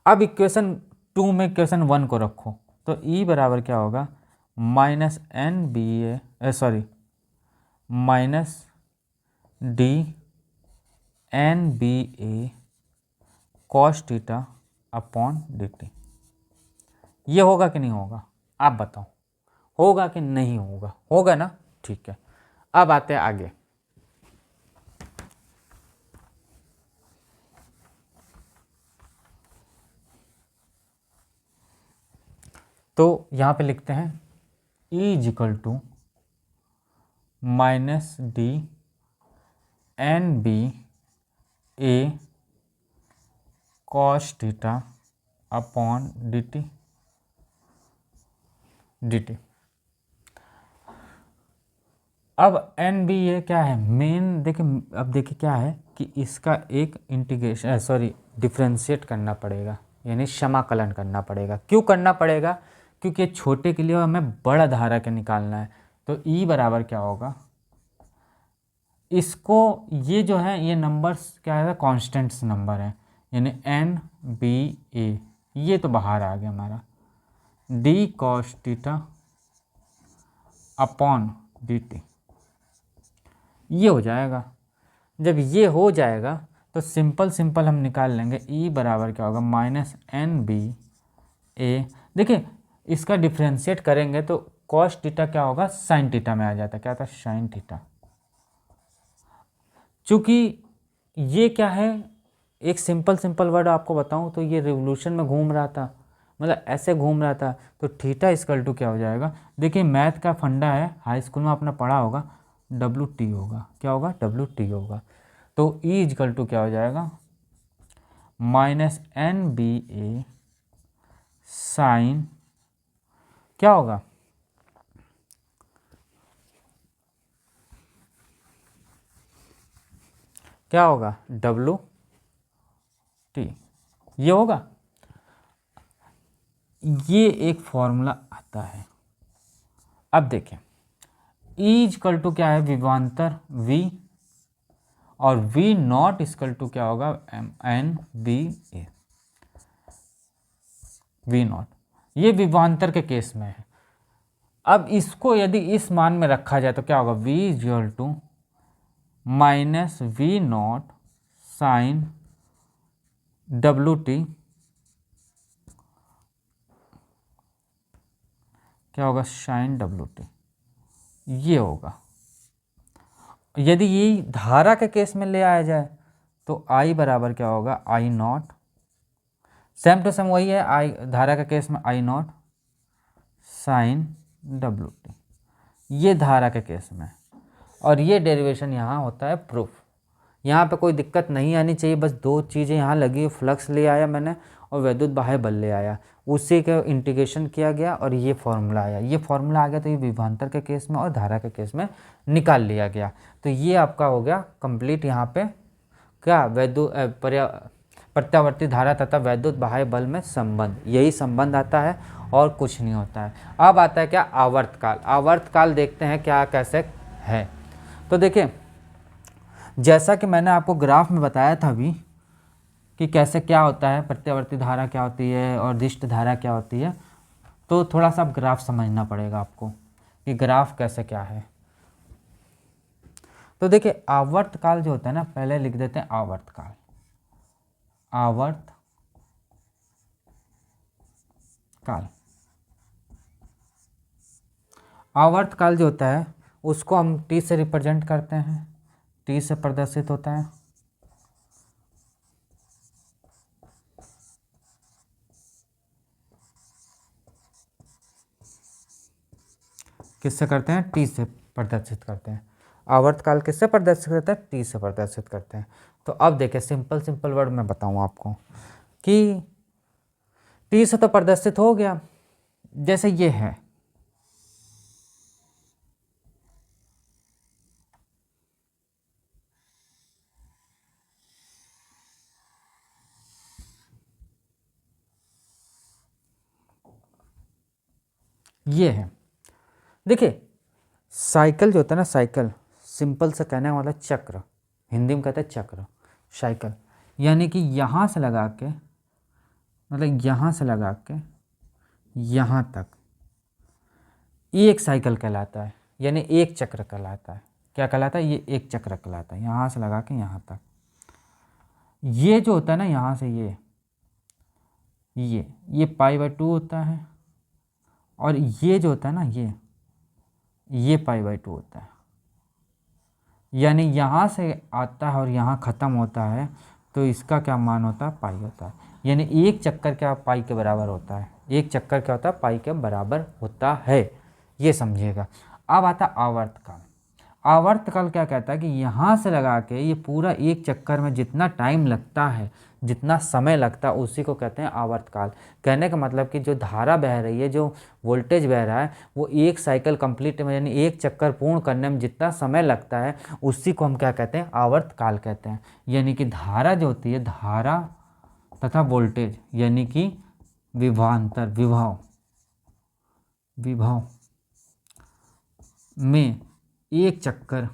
अब इक्वेशन 2 में इक्वेशन 1 को रखो तो E बराबर क्या होगा, minus NBA sorry minus d�NBA cos θ/dt। ये होगा कि नहीं होगा, आप बताओ, होगा कि नहीं होगा? होगा ना, ठीक है। अब आते हैं आगे। तो यहाँ पे लिखते हैं E = minus d�NBA cos θ/dt। अब NBA क्या है, मेन देखिए, अब देखिए क्या है कि इसका एक इंटीग्रेशन डिफ्रेंशिएट करना पड़ेगा, यानी समाकलन करना पड़ेगा। क्यों करना पड़ेगा? क्योंकि छोटे के लिए हमें बड़ा धारा के निकालना है। तो E बराबर क्या होगा, इसको ये जो है ये नंबर्स क्या है, कॉन्स्टेंट्स नंबर है, यानी NBA ये तो बाहर आ गया हमारा, d cos θ/dt ये हो जाएगा। जब ये हो जाएगा तो सिंपल हम निकाल लेंगे, E बराबर क्या होगा, माइनस NBA। देखिए इसका डिफ्रेंशिएट करेंगे तो cos थीटा क्या होगा, sin थीटा में आ जाता है, क्या था, sin थीटा। चूँकि ये क्या है, एक सिंपल वर्ड आपको बताऊं तो ये रिवोल्यूशन में घूम रहा था, मतलब ऐसे घूम रहा था, तो थीटा = क्या हो जाएगा। देखिए मैथ का फंडा है, हाई स्कूल में आपने पढ़ा होगा, WT होगा, क्या होगा, WT होगा। तो E = क्या हो जाएगा, माइनस NBA साइन क्या होगा, क्या होगा, WT ये होगा। ये एक फॉर्मूला आता है, अब देखें ई इक्वल टू क्या है, विभवांतर v, और v नॉट इक्वल टू क्या होगा, N B A, v naught, ये विभवांतर के केस में है। अब इसको यदि इस मान में रखा जाए तो क्या होगा, v equal to minus V naught sine W T, क्या होगा, साइन डब्लू टी, ये होगा। यदि ये धारा के केस में ले आया जाए तो I बराबर क्या होगा, आई नॉट, सेम टू सेम वही है, आई धारा के केस में आई नॉट साइन डब्लू टी, ये धारा के केस में। और ये डेरिवेशन यहाँ होता है प्रूफ। यहाँ पे कोई दिक्कत नहीं आनी चाहिए, बस दो चीज़ें यहाँ लगी, फ्लक्स ले आया मैंने और वैद्युत बाह्य बल ले आया, उसी का इंटीग्रेशन किया गया और ये फॉर्मूला आया। ये फॉर्मूला आ गया तो ये विभवांतर के केस में और धारा के केस में निकाल लिया गया। तो ये आपका हो गया कंप्लीट। यहाँ पे क्या प्रत्यावर्ती धारा तथा वैद्युत बाह्य बल में संबंध, यही संबंध आता है और कुछ नहीं होता है। अब आता है क्या, आवर्तकाल। आवर्तकाल देखते हैं क्या कैसे है। तो देखिए जैसा कि मैंने आपको ग्राफ में बताया था अभी कि कैसे क्या होता है, प्रत्यावर्ती धारा क्या होती है और दिष्ट धारा क्या होती है, तो थोड़ा सा अब ग्राफ समझना पड़ेगा आपको कि ग्राफ कैसे क्या है। तो देखिए आवर्तकाल जो होता है ना, पहले लिख देते हैं आवर्तकाल। आवर्तकाल जो होता है उसको हम टी से रिप्रेजेंट करते हैं, टी से प्रदर्शित होता है। किससे करते हैं, टी से प्रदर्शित करते हैं। आवर्तकाल किससे प्रदर्शित करते हैं, टी से प्रदर्शित करते हैं। तो अब देखिए सिंपल वर्ड में बताऊं आपको कि टी से तो प्रदर्शित हो गया, जैसे ये है, ये है। देखिए साइकिल जो होता है ना, साइकिल सिंपल से कहने वाला चक्र, हिंदी में कहते हैं चक्र, साइकिल, यानी कि यहाँ से लगा के, मतलब यहाँ से लगा के यहाँ तक एक साइकिल कहलाता है, यानी एक चक्र कहलाता है। क्या कहलाता है, ये एक चक्र कहलाता है, यहाँ से लगा के यहाँ तक। ये जो होता है ना, यहाँ से ये π/2 होता है, और ये जो होता है ना, ये π/2 होता है। यानी यहाँ से आता है और यहाँ ख़त्म होता है, तो इसका क्या मान होता है, पाई होता है। यानी एक चक्कर क्या पाई के बराबर होता है, एक चक्कर क्या होता है, पाई के बराबर होता है, ये समझिएगा। अब आता आवर्तकाल। आवर्तकाल क्या कहता है कि यहाँ से लगा के ये पूरा एक चक्कर में जितना टाइम लगता है, जितना समय लगता है, उसी को कहते हैं आवर्तकाल। कहने का मतलब कि जो धारा बह रही है, जो वोल्टेज बह रहा है, वो एक साइकिल कंप्लीट में, यानी एक चक्कर पूर्ण करने में जितना समय लगता है, उसी को हम क्या कहते हैं, आवर्तकाल कहते हैं। यानी कि धारा जो होती है, धारा तथा वोल्टेज, यानी कि विभवांतर, विभव में एक चक्कर,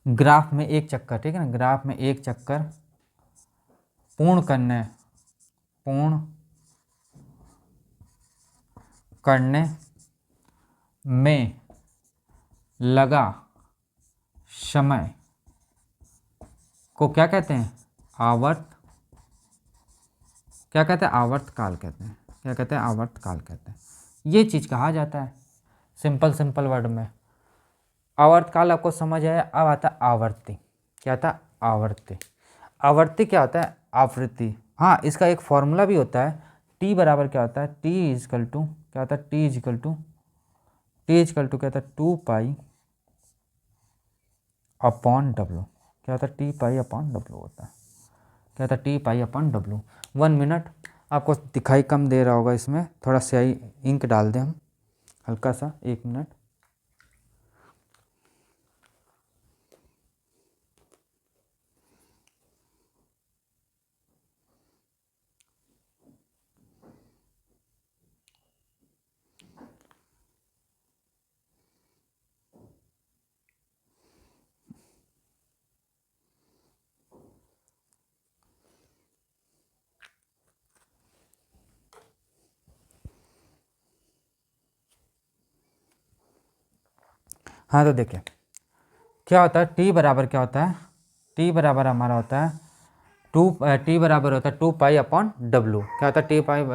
ग्राफ में एक चक्कर, ठीक है ना, ग्राफ में एक चक्कर पूर्ण करने में लगा समय को क्या कहते हैं, आवर्तकाल कहते हैं। क्या कहते हैं, आवर्तकाल कहते हैं। ये चीज़ कहा जाता है सिंपल वर्ड में। आवर्तकाल आपको समझ आया। अब आता है आवर्ती। क्या था, आवर्ती। आवर्ती क्या होता है, आवृत्ति। हाँ, इसका एक फॉर्मूला भी होता है, टी बराबर क्या होता है, टी इजकल टू क्या होता है, टी इजकल टू क्या होता है, 2π अपॉन डब्लू। क्या होता है, t π/w होता है। क्या होता है, t π/w। 1 मिनट, आपको दिखाई कम दे रहा होगा, इसमें थोड़ा स्याही इंक डाल दें हम, हल्का सा, 1 मिनट। हाँ तो देखिए क्या होता है, टी बराबर क्या होता है, टी बराबर हमारा होता है टी बराबर होता है 2 पाई/W। क्या होता है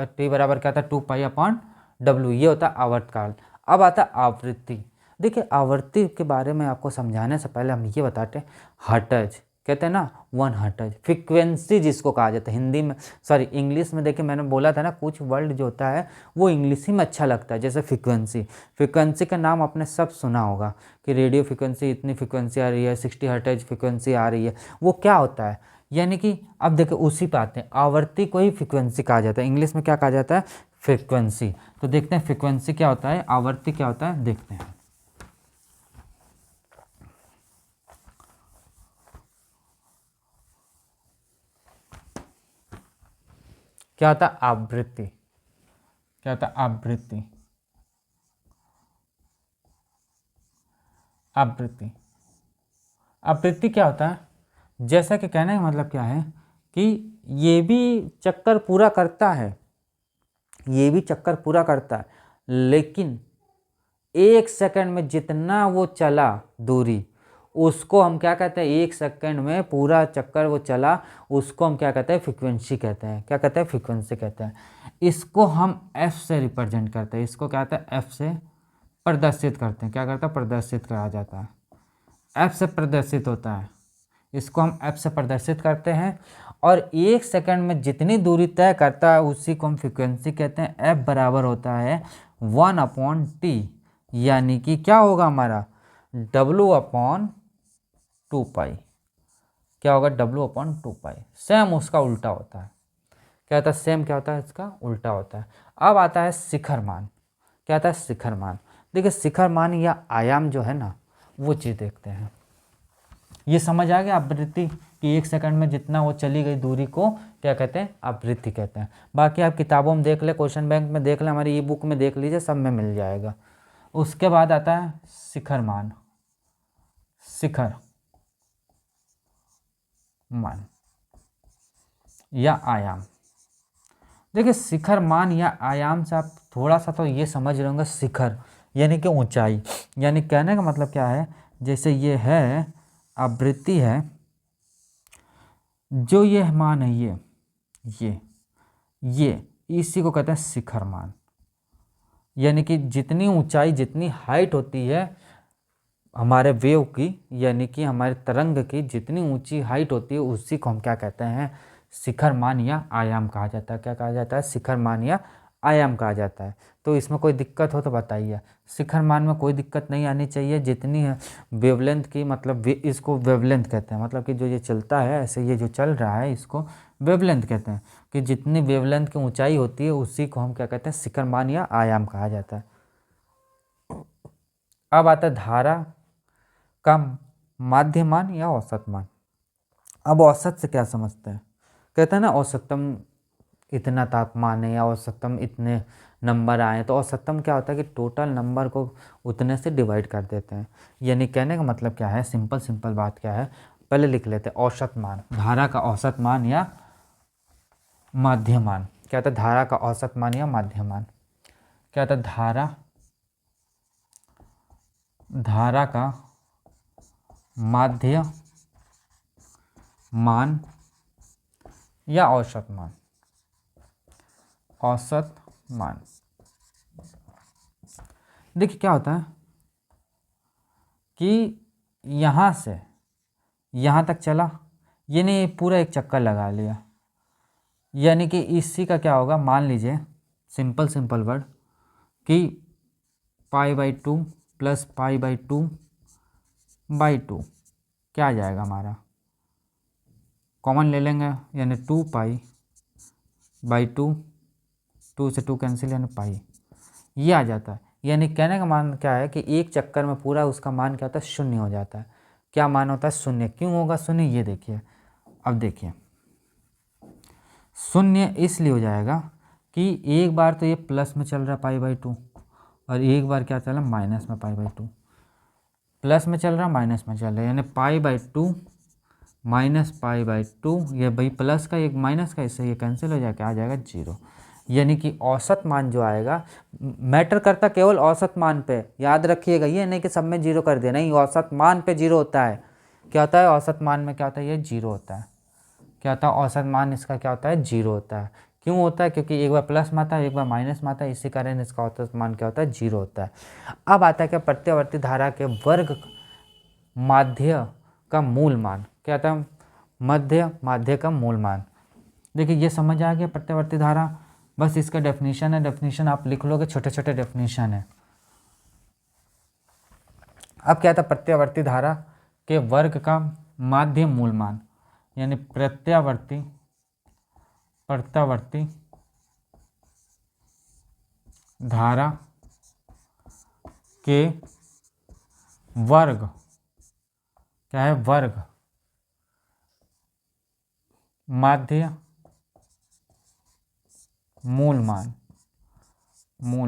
टी बराबर क्या होता है 2 पाई/W, ये होता है आवर्तकाल। अब आता है आवृत्ति। देखिए आवृत्ति के बारे में आपको समझाने से पहले हम ये बताते हैं, हर्ट्ज कहते हैं ना 1 हर्ट्ज, फ्रीक्वेंसी जिसको कहा जाता है हिंदी में, सॉरी इंग्लिश में। देखिए मैंने बोला था ना कुछ वर्ड जो होता है वो इंग्लिश ही में अच्छा लगता है, जैसे फ्रीक्वेंसी। फ्रीक्वेंसी का नाम आपने सब सुना होगा कि रेडियो फ्रीक्वेंसी, इतनी फ्रीक्वेंसी आ रही है, 60 हर्ट्ज फ्रीक्वेंसी आ रही है। वो क्या होता है, यानी कि अब देखिए उसी पे आते हैं, आवर्ती को ही फ्रीक्वेंसी कहा जाता है, इंग्लिश में क्या कहा जाता है, फ्रीक्वेंसी। तो देखते हैं फ्रीक्वेंसी क्या होता है, आवर्ती क्या होता है, देखते हैं। क्या होता है आवृत्ति, क्या होता है आवृत्ति, आवृत्ति। आवृत्ति क्या होता है, जैसा कि कहने का मतलब क्या है कि ये भी चक्कर पूरा करता है, ये भी चक्कर पूरा करता है, लेकिन 1 सेकंड में जितना वो चला दूरी, उसको हम क्या कहते हैं, 1 सेकंड में पूरा चक्कर वो चला, उसको हम क्या कहते हैं, फ्रीक्वेंसी कहते हैं। क्या कहते हैं, फ्रीक्वेंसी कहते हैं। इसको हम एफ से रिप्रेजेंट करते हैं, इसको क्या कहते हैं, एफ से प्रदर्शित करते हैं। क्या करता है, प्रदर्शित करा जाता है, एफ से प्रदर्शित होता है, इसको हम एफ से प्रदर्शित करते हैं। और 1 सेकंड में जितनी दूरी तय करता है उसी को हम फ्रीक्वेंसी कहते हैं। एफ बराबर होता है 1/T, यानी कि क्या होगा हमारा W/2 पाई। क्या होगा, W/2 पाई। सेम उसका उल्टा होता है। क्या होता है, सेम क्या होता है, इसका उल्टा होता है। अब आता है शिखर मान। क्या आता है, शिखर मान। देखिए शिखर मान या आयाम जो है ना, वो चीज़ देखते हैं। ये समझ आ गया आवृत्ति कि 1 सेकंड में जितना वो चली गई दूरी को क्या कहते हैं, आवृत्ति कहते हैं। बाकी आप किताबों में देख ले, क्वेश्चन बैंक में देख ले, हमारी ई बुक में देख लीजिए, सब में मिल जाएगा। उसके बाद आता है शिखर मान, शिखर मान या आयाम। देखिए शिखर मान या आयाम से आप थोड़ा सा तो ये समझ रहे होंगे, शिखर यानी कि ऊंचाई, यानी कहने का मतलब क्या है, जैसे ये है आवृत्ति है, जो ये मान है ये इसी को कहते हैं शिखर मान। यानी कि जितनी ऊंचाई, जितनी हाइट होती है हमारे वेव की, यानी कि हमारे तरंग की जितनी ऊंची हाइट होती है, उसी को हम क्या कहते हैं, शिखर मान या आयाम कहा जाता है। क्या कहा जाता है, शिखर मान या आयाम कहा जाता है। तो इसमें कोई दिक्कत हो तो बताइए। शिखर मान में कोई दिक्कत नहीं आनी चाहिए, जितनी है वेवलेंथ की, मतलब इसको वेवलेंथ कहते हैं, मतलब कि जो ये चलता है ऐसे, ये जो चल रहा है इसको वेवलेंथ कहते हैं, कि जितनी वेवलेंथ की ऊंचाई होती है उसी को हम क्या कहते हैं, शिखर मान या आयाम कहा जाता है। अब आता है धारा का माध्य मान या औसत मान। अब औसत से क्या समझते हैं, कहते हैं ना औसतम इतना तापमान है या औसतम इतने नंबर आए, तो औसतम क्या होता है कि टोटल नंबर को उतने से डिवाइड कर देते हैं। यानी कहने का मतलब क्या है, सिंपल बात क्या है, पहले लिख लेते हैं औसत मान, धारा का औसत मान या माध्य मान। क्या होता है, धारा का औसत मान या माध्य मान। क्या होता है, धारा का माध्य मान या औसत मान, औसत मान। देखिए क्या होता है कि यहाँ से यहाँ तक चला, यानी पूरा एक चक्कर लगा लिया, यानी कि इसी का क्या होगा, मान लीजिए सिंपल वर्ड कि π/2 + π/2/2 क्या आ जाएगा हमारा, कॉमन ले लेंगे, यानी 2π/2, 2 से 2 कैंसिल, यानी पाई, ये आ जाता है। यानी कहने का मान क्या है कि एक चक्कर में पूरा उसका मान क्या होता है, शून्य हो जाता है। क्या मान होता है, शून्य। क्यों होगा शून्य, ये देखिए। अब देखिए शून्य इसलिए हो जाएगा कि एक बार तो ये प्लस में चल रहा है π/2, और एक बार क्या चल रहा है, माइनस में π/2। प्लस में चल रहा है, माइनस में चल रहा है, यानी π/2 - π/2, ये भाई प्लस का एक माइनस का, इससे ये कैंसिल हो जाएगा, आ जाएगा 0। यानी कि औसत मान जो आएगा, मैटर करता केवल औसत मान पे, याद रखिएगा, ये नहीं कि सब में जीरो कर देना, नहीं, औसत मान पे जीरो होता है। क्या होता है औसत मान में, क्या होता है, ये जीरो होता है। क्या होता है औसत मान इसका क्या होता है, जीरो होता है। क्यों होता है, क्योंकि एक बार प्लस में आता है एक बार माइनस में आता है, इसी कारण इसका औसत मान क्या होता है, जीरो होता है। अब आता है क्या, प्रत्यावर्ती धारा के वर्ग माध्य का मूल मान, क्या आता है, माध्य का मूल मान। देखिए ये समझ आ गया प्रत्यावर्ती धारा, बस इसका डेफिनेशन है, डेफिनेशन आप लिख लोगे, छोटे छोटे डेफिनेशन है। अब क्या था, प्रत्यावर्ती धारा के वर्ग का माध्य मूल मान, यानी प्रत्यावर्ती धारा के वर्ग, क्या है, वर्ग माध्य मूल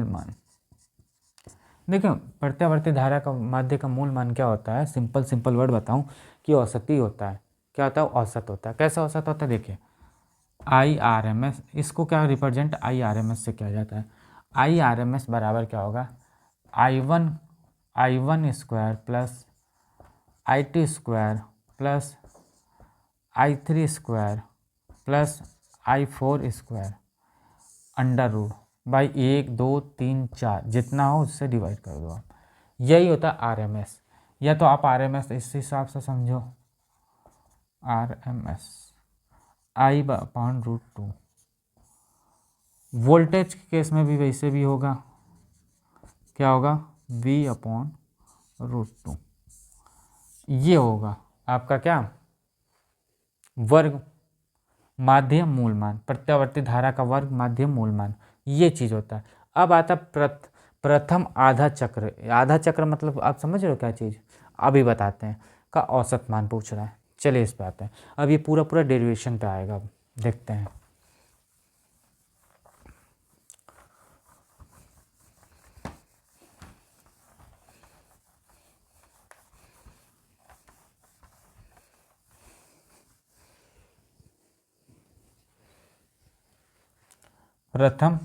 मान। देखिए प्रत्यावर्ती धारा का माध्य का मूल मान क्या होता है, सिंपल वर्ड बताऊं कि औसती होता है। क्या होता है, औसत होता है। कैसा औसत होता है, देखिए IRMS, इसको क्या रिप्रेजेंट IRMS से किया जाता है। IRMS बराबर क्या होगा, I1 square plus IT square plus I3 square plus I4 square under root by 1 2 3 4, जितना हो उससे डिवाइड कर दो आप, यही होता है RMS। या तो आप RMS इस हिसाब से समझो, RMS I/√2। वोल्टेज के केस में भी वैसे भी होगा, क्या होगा, V/√2। ये होगा आपका क्या, वर्ग माध्य मूल मान, प्रत्यावर्ती धारा का वर्ग माध्य मूल मान, ये चीज़ होता है। अब आता प्रथम आधा चक्र। आधा चक्र मतलब आप समझ रहे हो क्या चीज़, अभी बताते हैं, का औसत मान पूछ रहा है। चलिए इस पे आते हैं, अब ये पूरा डेरिवेशन पे आएगा, अब देखते हैं। प्रथम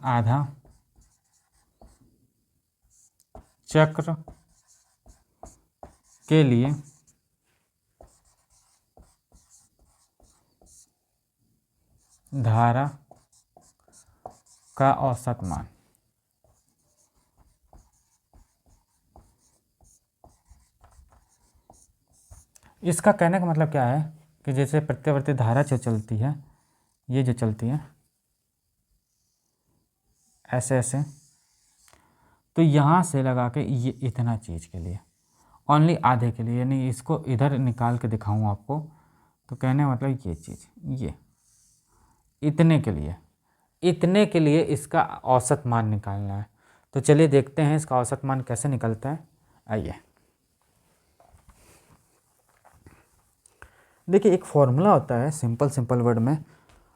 आधा चक्र के लिए धारा का औसत मान, इसका कहने का मतलब क्या है कि जैसे प्रत्यावर्ती धारा जो चलती है, ये जो चलती है ऐसे ऐसे, तो यहाँ से लगा के ये इतना चीज़ के लिए, ओनली आधे के लिए, यानी इसको इधर निकाल के दिखाऊँ आपको, तो कहने मतलब ये चीज़, ये इतने के लिए इसका औसत मान निकालना है। तो चलिए देखते हैं इसका औसत मान कैसे निकलता है। आइए देखिए, एक फॉर्मूला होता है सिंपल वर्ड में,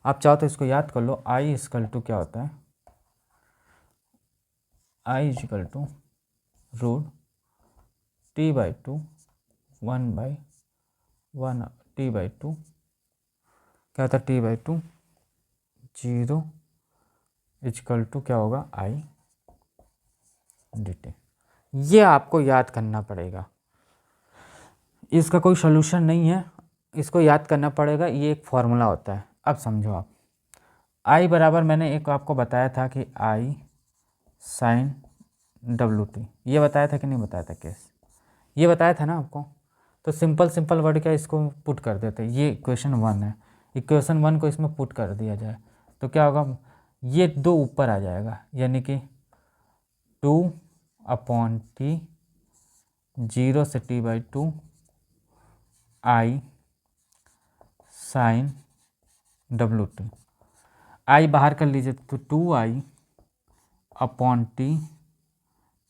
आप चाहो तो इसको याद कर लो। I = क्या होता है, I = √T/2 1/1 T/2, क्या होता है, T/2 0 = क्या होगा, I/dt। ये आपको याद करना पड़ेगा, इसका कोई सोल्यूशन नहीं है, इसको याद करना पड़ेगा, ये एक फॉर्मूला होता है। अब समझो आप, I बराबर मैंने एक आपको बताया था कि I sin WT, ये बताया था कि नहीं बताया था, केस ये बताया था ना आपको। तो सिंपल वर्ड क्या, इसको पुट कर देते, ये इक्वेशन 1 है, इक्वेशन 1 को इसमें पुट कर दिया जाए तो क्या होगा, ये 2 ऊपर आ जाएगा, यानी कि 2/T 0 से T/2 I sin WT। I बाहर कर लीजिए तो 2I/T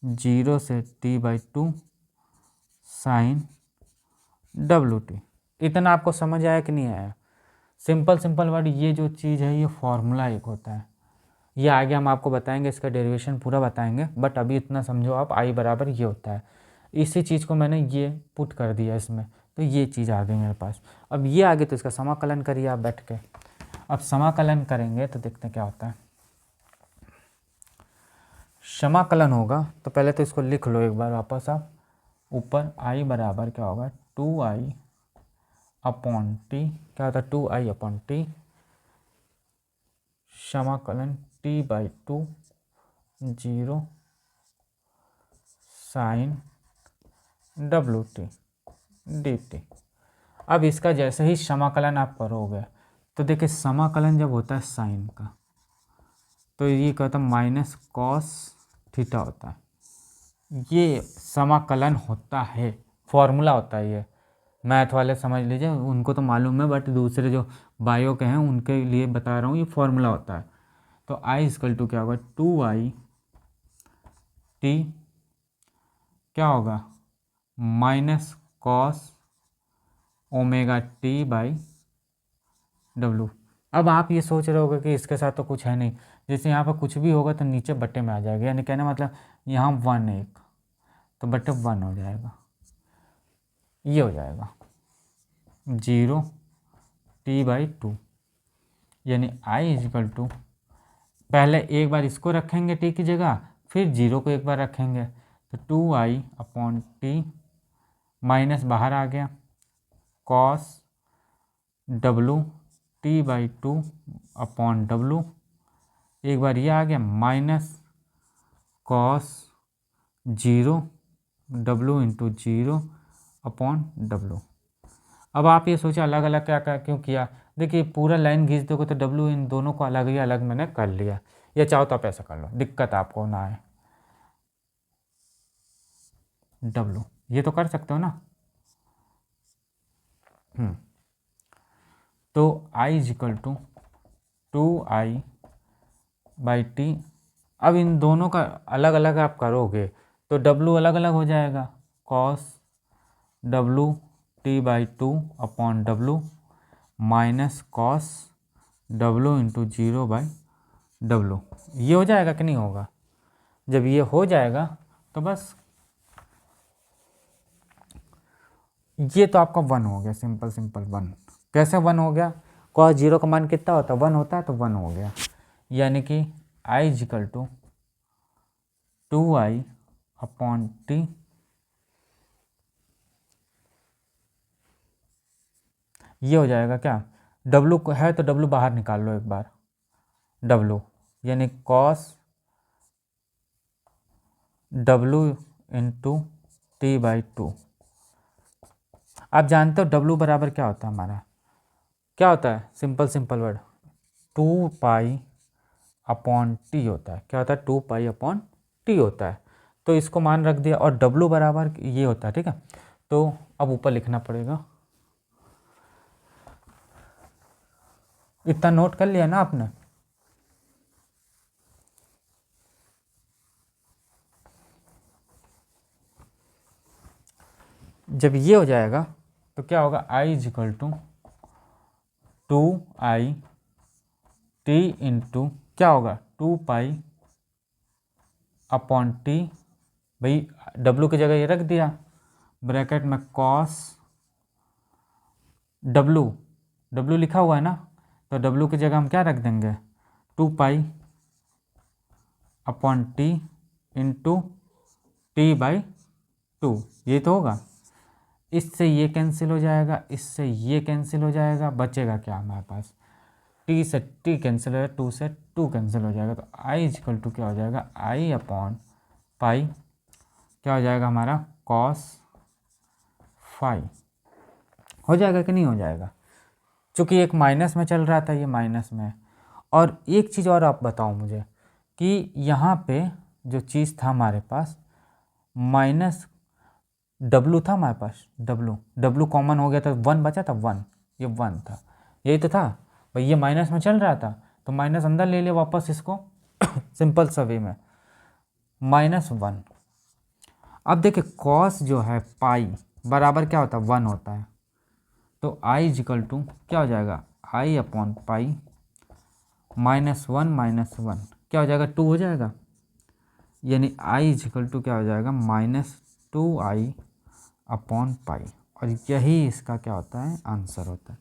0 से T/2 sin WT। इतना आपको समझ आया कि नहीं आया, सिंपल वर्ड, ये जो चीज़ है ये फॉर्मूला एक होता है, ये आगे हम आपको बताएंगे, इसका डेरिवेशन पूरा बताएंगे, बट अभी इतना समझो आप, I बराबर ये होता है। इसी चीज़ को मैंने ये पुट कर दिया इसमें, तो ये चीज़ आ गई मेरे पास। अब ये आ गई तो इसका समाकलन करिए आप बैठ के। अब समाकलन करेंगे तो देखते हैं क्या होता है। समाकलन होगा तो पहले तो इसको लिख लो एक बार वापस आप। ऊपर आई बराबर क्या होगा 2i अपॉन टी, क्या होता है 2i अपॉन टी, समाकलन t/2 0 साइन WT dt। अब इसका जैसे ही समाकलन आप करोगे तो देखिए समाकलन जब होता है साइन का तो ये क्या होता है माइनस कॉस थीटा होता है। ये समाकलन होता है, फॉर्मूला होता है। ये मैथ वाले समझ लीजिए, उनको तो मालूम है, बट दूसरे जो बायो के हैं उनके लिए बता रहा हूँ, ये फॉर्मूला होता है। तो i इक्वल टू क्या होगा 2i t क्या होगा minus cos omega T by W. अब आप ये सोच रहे होगे कि इसके साथ तो कुछ है नहीं, जैसे यहाँ पर कुछ भी होगा तो नीचे बट्टे में आ जाएगा, यानी कहने मतलब यहाँ 1 एक तो बट्टे 1 हो जाएगा, ये हो जाएगा 0 t/2, यानी i इक्वल टू पहले एक बार इसको रखेंगे t की जगह, फिर 0 को एक बार रखेंगे तो 2i अपॉन टी माइनस बाहर आ गया cos W t/2 upon W, एक बार ये आ गया minus cos 0 W into 0 upon W। अब आप ये सोचे अलग अलग क्या क्यों किया, देखिए पूरा लाइन खींच दोगे तो W इन दोनों को अलग ही अलग मैंने कर लिया, या चाहो तो आप ऐसा कर लो, दिक्कत आपको ना आए। W ये तो कर सकते हो ना। तो i इक्वल टू 2i/t। अब इन दोनों का अलग अलग आप करोगे तो W अलग अलग हो जाएगा, cos W t/2 upon W minus cos W into 0/W। ये हो जाएगा कि नहीं होगा? जब ये हो जाएगा तो बस ये तो आपका 1 हो गया, सिंपल 1। कैसे 1 हो गया? कॉस 0 का मान कितना होता है 1 होता है, तो 1 हो गया, यानी कि i equal to 2i upon T ये हो जाएगा क्या, W को है तो W बाहर निकाल लो एक बार, W यानी कॉस W इंटू t/2। आप जानते हो W बराबर क्या होता है हमारा, क्या होता है? सिंपल वर्ड 2 अपॉन टी होता है। क्या होता है? 2 अपॉन टी होता है। तो इसको मान रख दिया और W बराबर ये होता है, ठीक है। तो अब ऊपर लिखना पड़ेगा, इतना नोट कर लिया ना आपने। जब ये हो जाएगा तो क्या होगा, i equal to 2i t into क्या होगा 2 अपॉन टी, भाई W की जगह ये रख दिया ब्रैकेट में कॉस W लिखा हुआ है ना, तो W की जगह हम क्या रख देंगे 2 अपॉन टी इंटू t/2, ये तो होगा। इससे ये कैंसिल हो जाएगा, इससे ये कैंसिल हो जाएगा, बचेगा क्या हमारे पास, t से t कैंसिल हो जाएगा, 2 से 2 कैंसिल हो जाएगा। तो i इक्वल टू क्या हो जाएगा i अपॉन पाई क्या हो जाएगा हमारा कॉस फाई। हो जाएगा कि नहीं हो जाएगा? चूँकि एक माइनस में चल रहा था, ये माइनस में। और एक चीज़ और आप बताओ मुझे कि यहाँ पे जो चीज़ था हमारे पास माइनस W था हमारे पास, W कॉमन हो गया था, 1 बचा था, 1 ये 1 था, यही तो था भाई। ये माइनस में चल रहा था तो माइनस अंदर ले लिया वापस इसको सिंपल सा वे में -1। अब देखिए कॉस जो है पाई बराबर क्या होता है 1 होता है, तो i इक्वल टू क्या हो जाएगा i अपॉन पाई -1 क्या हो जाएगा 2 हो जाएगा, यानी i इक्वल टू क्या हो जाएगा -2i अपॉन पाई। और यही इसका क्या होता है, आंसर होता है।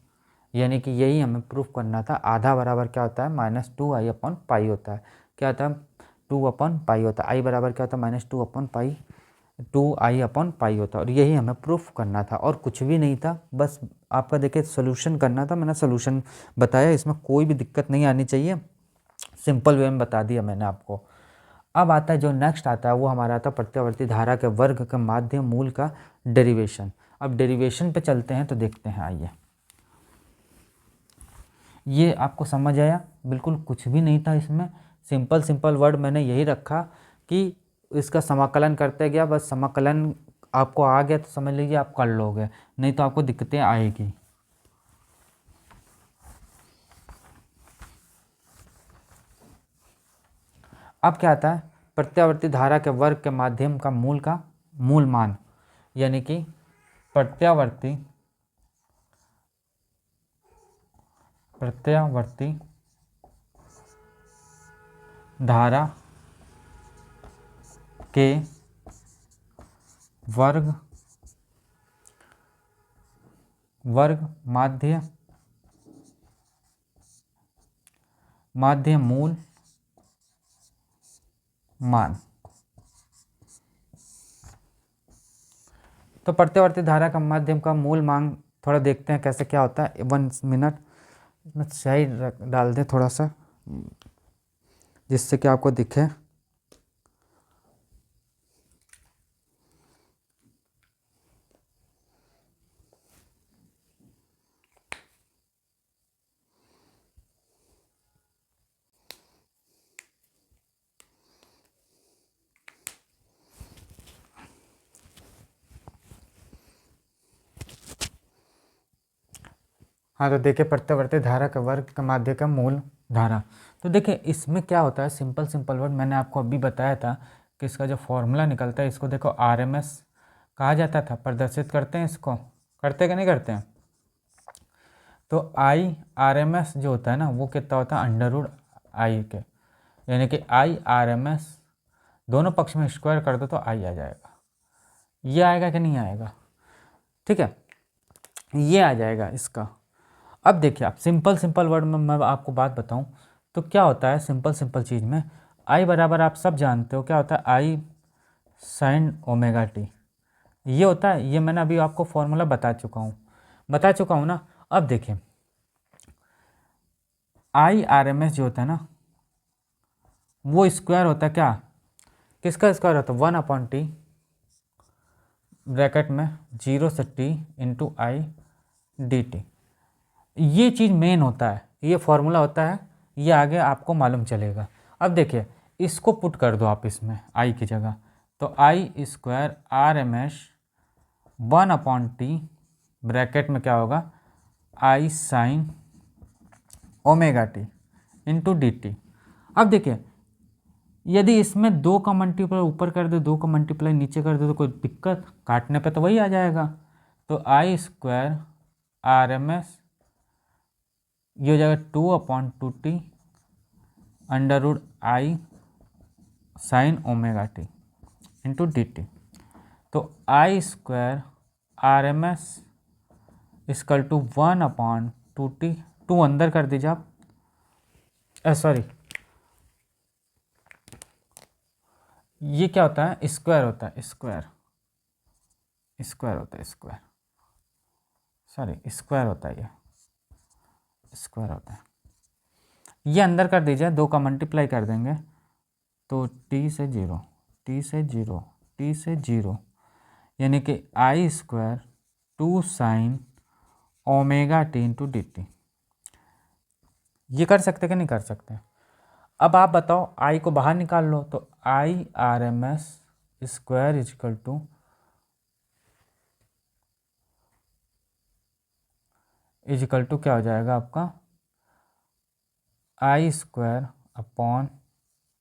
यानी कि यही हमें प्रूफ करना था। आधा बराबर क्या होता है, -2i/पाई होता है। क्या होता है, 2/पाई होता है। आई बराबर क्या होता है, -2/पाई, 2i/पाई होता है। और यही हमें प्रूफ करना था और कुछ भी नहीं था। बस आपका देखिए सोल्यूशन करना था, मैंने सोल्यूशन बताया, इसमें कोई भी दिक्कत नहीं आनी चाहिए, सिंपल वे में बता दिया मैंने आपको। अब आता है जो नेक्स्ट आता है वो हमारा आता है प्रत्यावर्ती धारा के वर्ग के माध्य मूल का डेरिवेशन। अब डेरिवेशन पे चलते हैं तो देखते हैं, आइए। ये आपको समझ आया, बिल्कुल कुछ भी नहीं था इसमें, सिंपल सिंपल वर्ड मैंने यही रखा कि इसका समाकलन करते गया, बस समाकलन आपको आ गया तो समझ लीजिए आप कर लोगे, नहीं तो आपको दिक्कतें आएगी। अब क्या आता है, प्रत्यावर्ती धारा के वर्ग के माध्यम का मूल मान, यानी कि प्रत्यावर्ती धारा के वर्ग माध्य मूल मान। तो प्रत्यावर्ती धारा का माध्यम का मूल मान थोड़ा देखते हैं कैसे क्या होता है। 1 मिनट इसमें स्याही डाल दें थोड़ा सा, जिससे कि आपको दिखे। हाँ, तो देखिए प्रत्यावर्ती धारा का वर्ग का माध्य का मूल धारा। तो देखिए इसमें क्या होता है, सिंपल वर्ड मैंने आपको अभी बताया था कि इसका जो फॉर्मूला निकलता है, इसको देखो RMS कहा जाता था, प्रदर्शित करते हैं इसको, करते कि नहीं करते हैं। तो IRMS जो होता है ना, वो कितना होता है, √I के, यानी कि IRMS दोनों पक्ष में स्क्वायर कर दो तो I आ जाएगा। ये आएगा कि नहीं आएगा, ठीक है, ये आ जाएगा इसका। अब देखिए आप सिंपल वर्ड में मैं आपको बात बताऊं तो क्या होता है, सिंपल चीज़ में I बराबर आप सब जानते हो क्या होता है, I sin ω t, ये होता है। ये मैंने अभी आपको फॉर्मूला बता चुका हूँ ना। अब देखिए IRMS जो होता है ना, वो स्क्वायर होता है क्या, किसका स्क्वायर होता है, 1/t ब्रैकेट में 0 से t इंटू आई dt। ये चीज़ मेन होता है, ये फॉर्मूला होता है, ये आगे आपको मालूम चलेगा। अब देखिए इसको पुट कर दो आप इसमें आई की जगह, तो I² RMS 1/t ब्रैकेट में क्या होगा, I sin ω t into dt। अब देखिए यदि इसमें 2 का मल्टीप्लाई ऊपर कर दे, 2 का मल्टीप्लाई नीचे कर दे तो कोई दिक्कत, काटने पे तो वही आ जाएगा। तो I² RMS ये हो जाएगा 2/2t √I sin ω t into dt। तो I² RMS equal to 1/2t, 2 अंदर कर दीजिए आप, सॉरी ये क्या होता है, स्क्वायर होता है, स्क्वायर होता है, स्क्वायर होता है, ये स्क्वायर होता है। ये अंदर कर दीजिए, 2 का मल्टीप्लाई कर देंगे तो t से 0 t से 0 t से 0, यानी कि I² 2 sin ω t into dt। ये कर सकते कि नहीं कर सकते। अब आप बताओ I को बाहर निकाल लो, तो IRMS स्क्वायर इजकल टू क्या हो जाएगा आपका, I²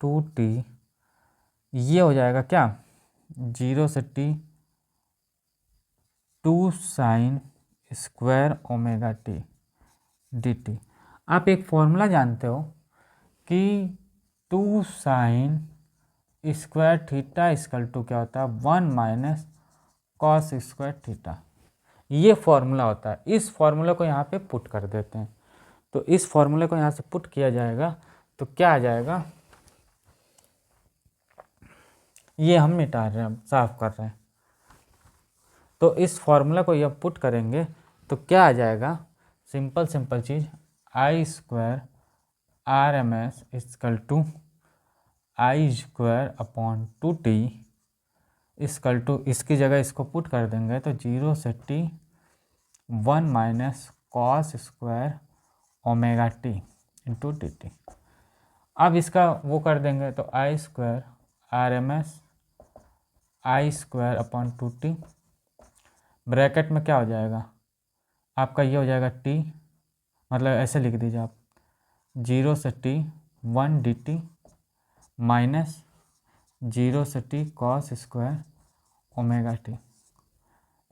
2t, ये हो जाएगा क्या, 0 से t 2 sin square ω t dt। आप एक फॉर्मूला जानते हो कि 2 sin square theta equal to क्या होता है, 1 - cos स्क्वायर थीटा। ये फॉर्मूला होता है। इस फॉर्मूला को यहाँ पे पुट कर देते हैं। तो इस फॉर्मूले को यहाँ से पुट किया जाएगा तो क्या आ जाएगा, ये हम मिटा रहे हैं, साफ कर रहे हैं। तो इस फॉर्मूला को जब पुट करेंगे तो क्या आ जाएगा, सिंपल चीज़, I square R M S equal to I square upon 2t equal to, इसकी जगह इसको पुट कर देंगे तो 0 से t 1 minus cos square omega t into d t. अब इसका वो कर देंगे तो I square R M S I square upon 2t, bracket में क्या हो जाएगा आपका, ये हो जाएगा t, मतलब ऐसे लिख दीजिए आप, 0 से t 1 डी टी माइनस 0 से t cos square omega t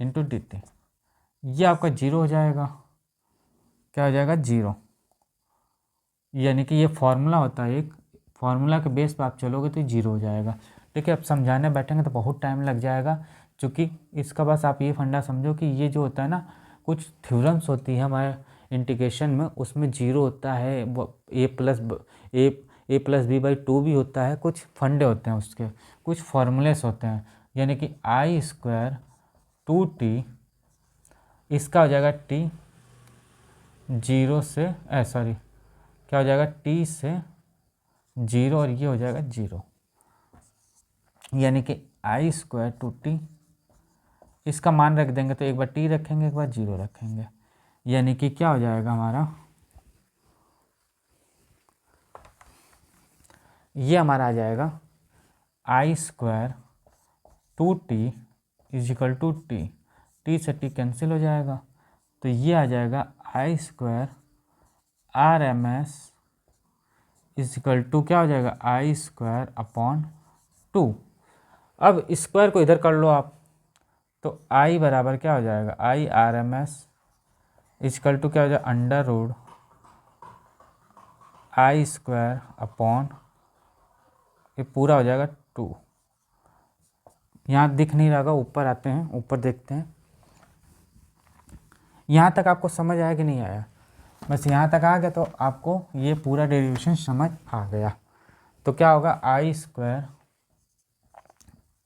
into d T. ये आपका 0 हो जाएगा, क्या हो जाएगा 0, यानी कि ये फॉर्मूला होता है, एक फॉर्मूला के बेस पे आप चलोगे तो 0 हो जाएगा। ठीक है, अब समझाने बैठेंगे तो बहुत टाइम लग जाएगा, क्योंकि इसका बस आप ये फंडा समझो कि ये जो होता है ना, कुछ थ्योरम्स होती है हमारे इंटीग्रेशन में, उसमें 0 होता है, ए प्लस बी बाई 2 भी होता है, कुछ फंडे होते हैं उसके, कुछ फॉर्मूलेस होते हैं, यानी कि आई स्क्वायर 2t, इसका हो जाएगा t 0 से क्या हो जाएगा t से 0 और ये हो जाएगा 0, यानी कि आई स्क्वायर 2t, इसका मान रख देंगे तो एक बार t रखेंगे एक बार 0 रखेंगे, यानी कि क्या हो जाएगा हमारा, ये हमारा आ जाएगा I square 2t is equal to t से t कैंसिल हो जाएगा, तो ये आ जाएगा I square R M S is equal to क्या हो जाएगा, आई स्क्वायर अपॉन 2। अब स्क्वायर को इधर कर लो आप, तो आई बराबर क्या हो जाएगा, I R M S is equal to क्या हो जाएगा, under root I square upon, ये पूरा हो जाएगा 2। यहाँ दिख नहीं रहा, ऊपर आते हैं, ऊपर देखते हैं। यहाँ तक आपको समझ आया कि नहीं आया, बस यहाँ तक आ गया तो आपको ये पूरा डेरिवेशन समझ आ गया। तो क्या होगा, I square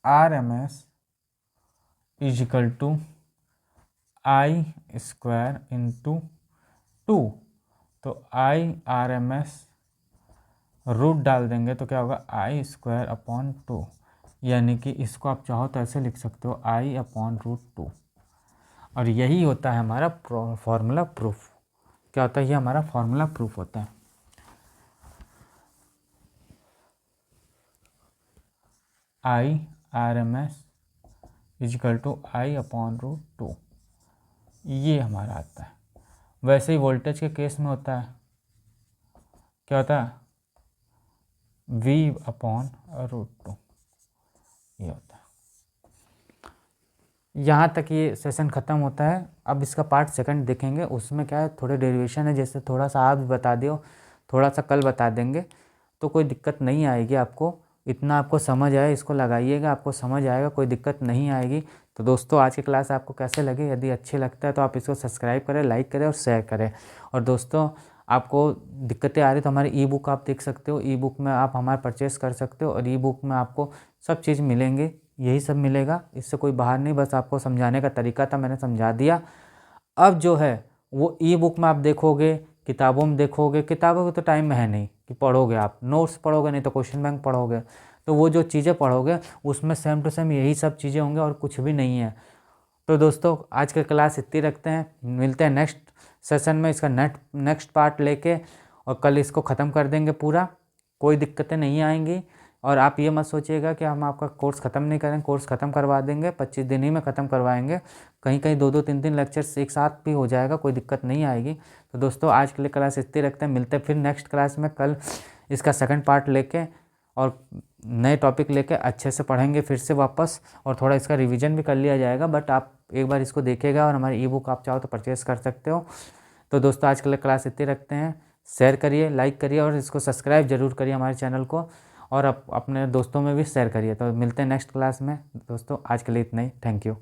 R M S is equal to I square into 2, तो I R M S root डाल देंगे तो क्या होगा, आई स्क्वायर अपॉन 2, यानी कि इसको आप चाहो तो ऐसे लिख सकते हो, आई अपॉन रूट 2। और यही होता है हमारा फॉर्मूला प्रूफ। क्या होता है, ये हमारा फॉर्मूला प्रूफ होता है। I R M S is equal to I upon root 2, ये हमारा आता है। वैसे ही वोल्टेज के केस में होता है, क्या होता है, V अपॉन रूट 2, ये होता है। यहाँ तक ये सेशन ख़त्म होता है। अब इसका पार्ट सेकंड देखेंगे, उसमें क्या है, थोड़े डेरिवेशन है, जैसे थोड़ा सा आप भी बता दियो, थोड़ा सा कल बता देंगे, तो कोई दिक्कत नहीं आएगी आपको। इतना आपको समझ आए, इसको लगाइएगा, आपको समझ आएगा, कोई दिक्कत नहीं आएगी। तो दोस्तों आज की क्लास आपको कैसे लगे, यदि अच्छे लगता है तो आप इसको सब्सक्राइब करें, लाइक करें और शेयर करें। और दोस्तों आपको दिक्कतें आ रही तो हमारी ई बुक आप देख सकते हो, ई बुक में आप हमारा परचेस कर सकते हो, और ई बुक में आपको सब चीज़ मिलेंगे, यही सब मिलेगा, इससे कोई बाहर नहीं। बस आपको समझाने का तरीका था, मैंने समझा दिया। अब जो है वो ई बुक में आप देखोगे, किताबों में देखोगे, किताबों के तो टाइम में है नहीं कि पढ़ोगे, आप नोट्स पढ़ोगे, नहीं तो क्वेश्चन बैंक पढ़ोगे, तो वो जो चीज़ें पढ़ोगे उसमें सेम टू सेम यही सब चीज़ें होंगे और कुछ भी नहीं है। तो दोस्तों आज की क्लास इतनी रखते हैं, मिलते हैं नेक्स्ट सेशन में, इसका नेक्स्ट पार्ट लेके, और कल इसको ख़त्म कर देंगे पूरा, कोई दिक्कतें नहीं आएंगी। और आप ये मत सोचिएगा कि हम आपका कोर्स ख़त्म नहीं करेंगे, कोर्स ख़त्म करवा देंगे, 25 दिन ही में ख़त्म करवाएंगे, कहीं कहीं 2-2 3-3 लेक्चर्स एक साथ भी हो जाएगा, कोई दिक्कत नहीं आएगी। तो दोस्तों आज के लिए क्लास इतनी रखते हैं, मिलते हैं फिर नेक्स्ट क्लास में, कल इसका सेकंड पार्ट लेके और नए टॉपिक लेके अच्छे से पढ़ेंगे फिर से वापस, और थोड़ा इसका रिवीजन भी कर लिया जाएगा। बट आप एक बार इसको देखिएगा, और हमारी ई बुक आप चाहो तो परचेज़ कर सकते हो। तो दोस्तों आज के लिए क्लास इतनी रखते हैं, शेयर करिए, लाइक करिए, और इसको सब्सक्राइब जरूर करिए हमारे चैनल को, और अपने दोस्तों में भी शेयर करिए। तो मिलते हैं नेक्स्ट क्लास में दोस्तों, आज के लिए इतना ही, थैंक यू।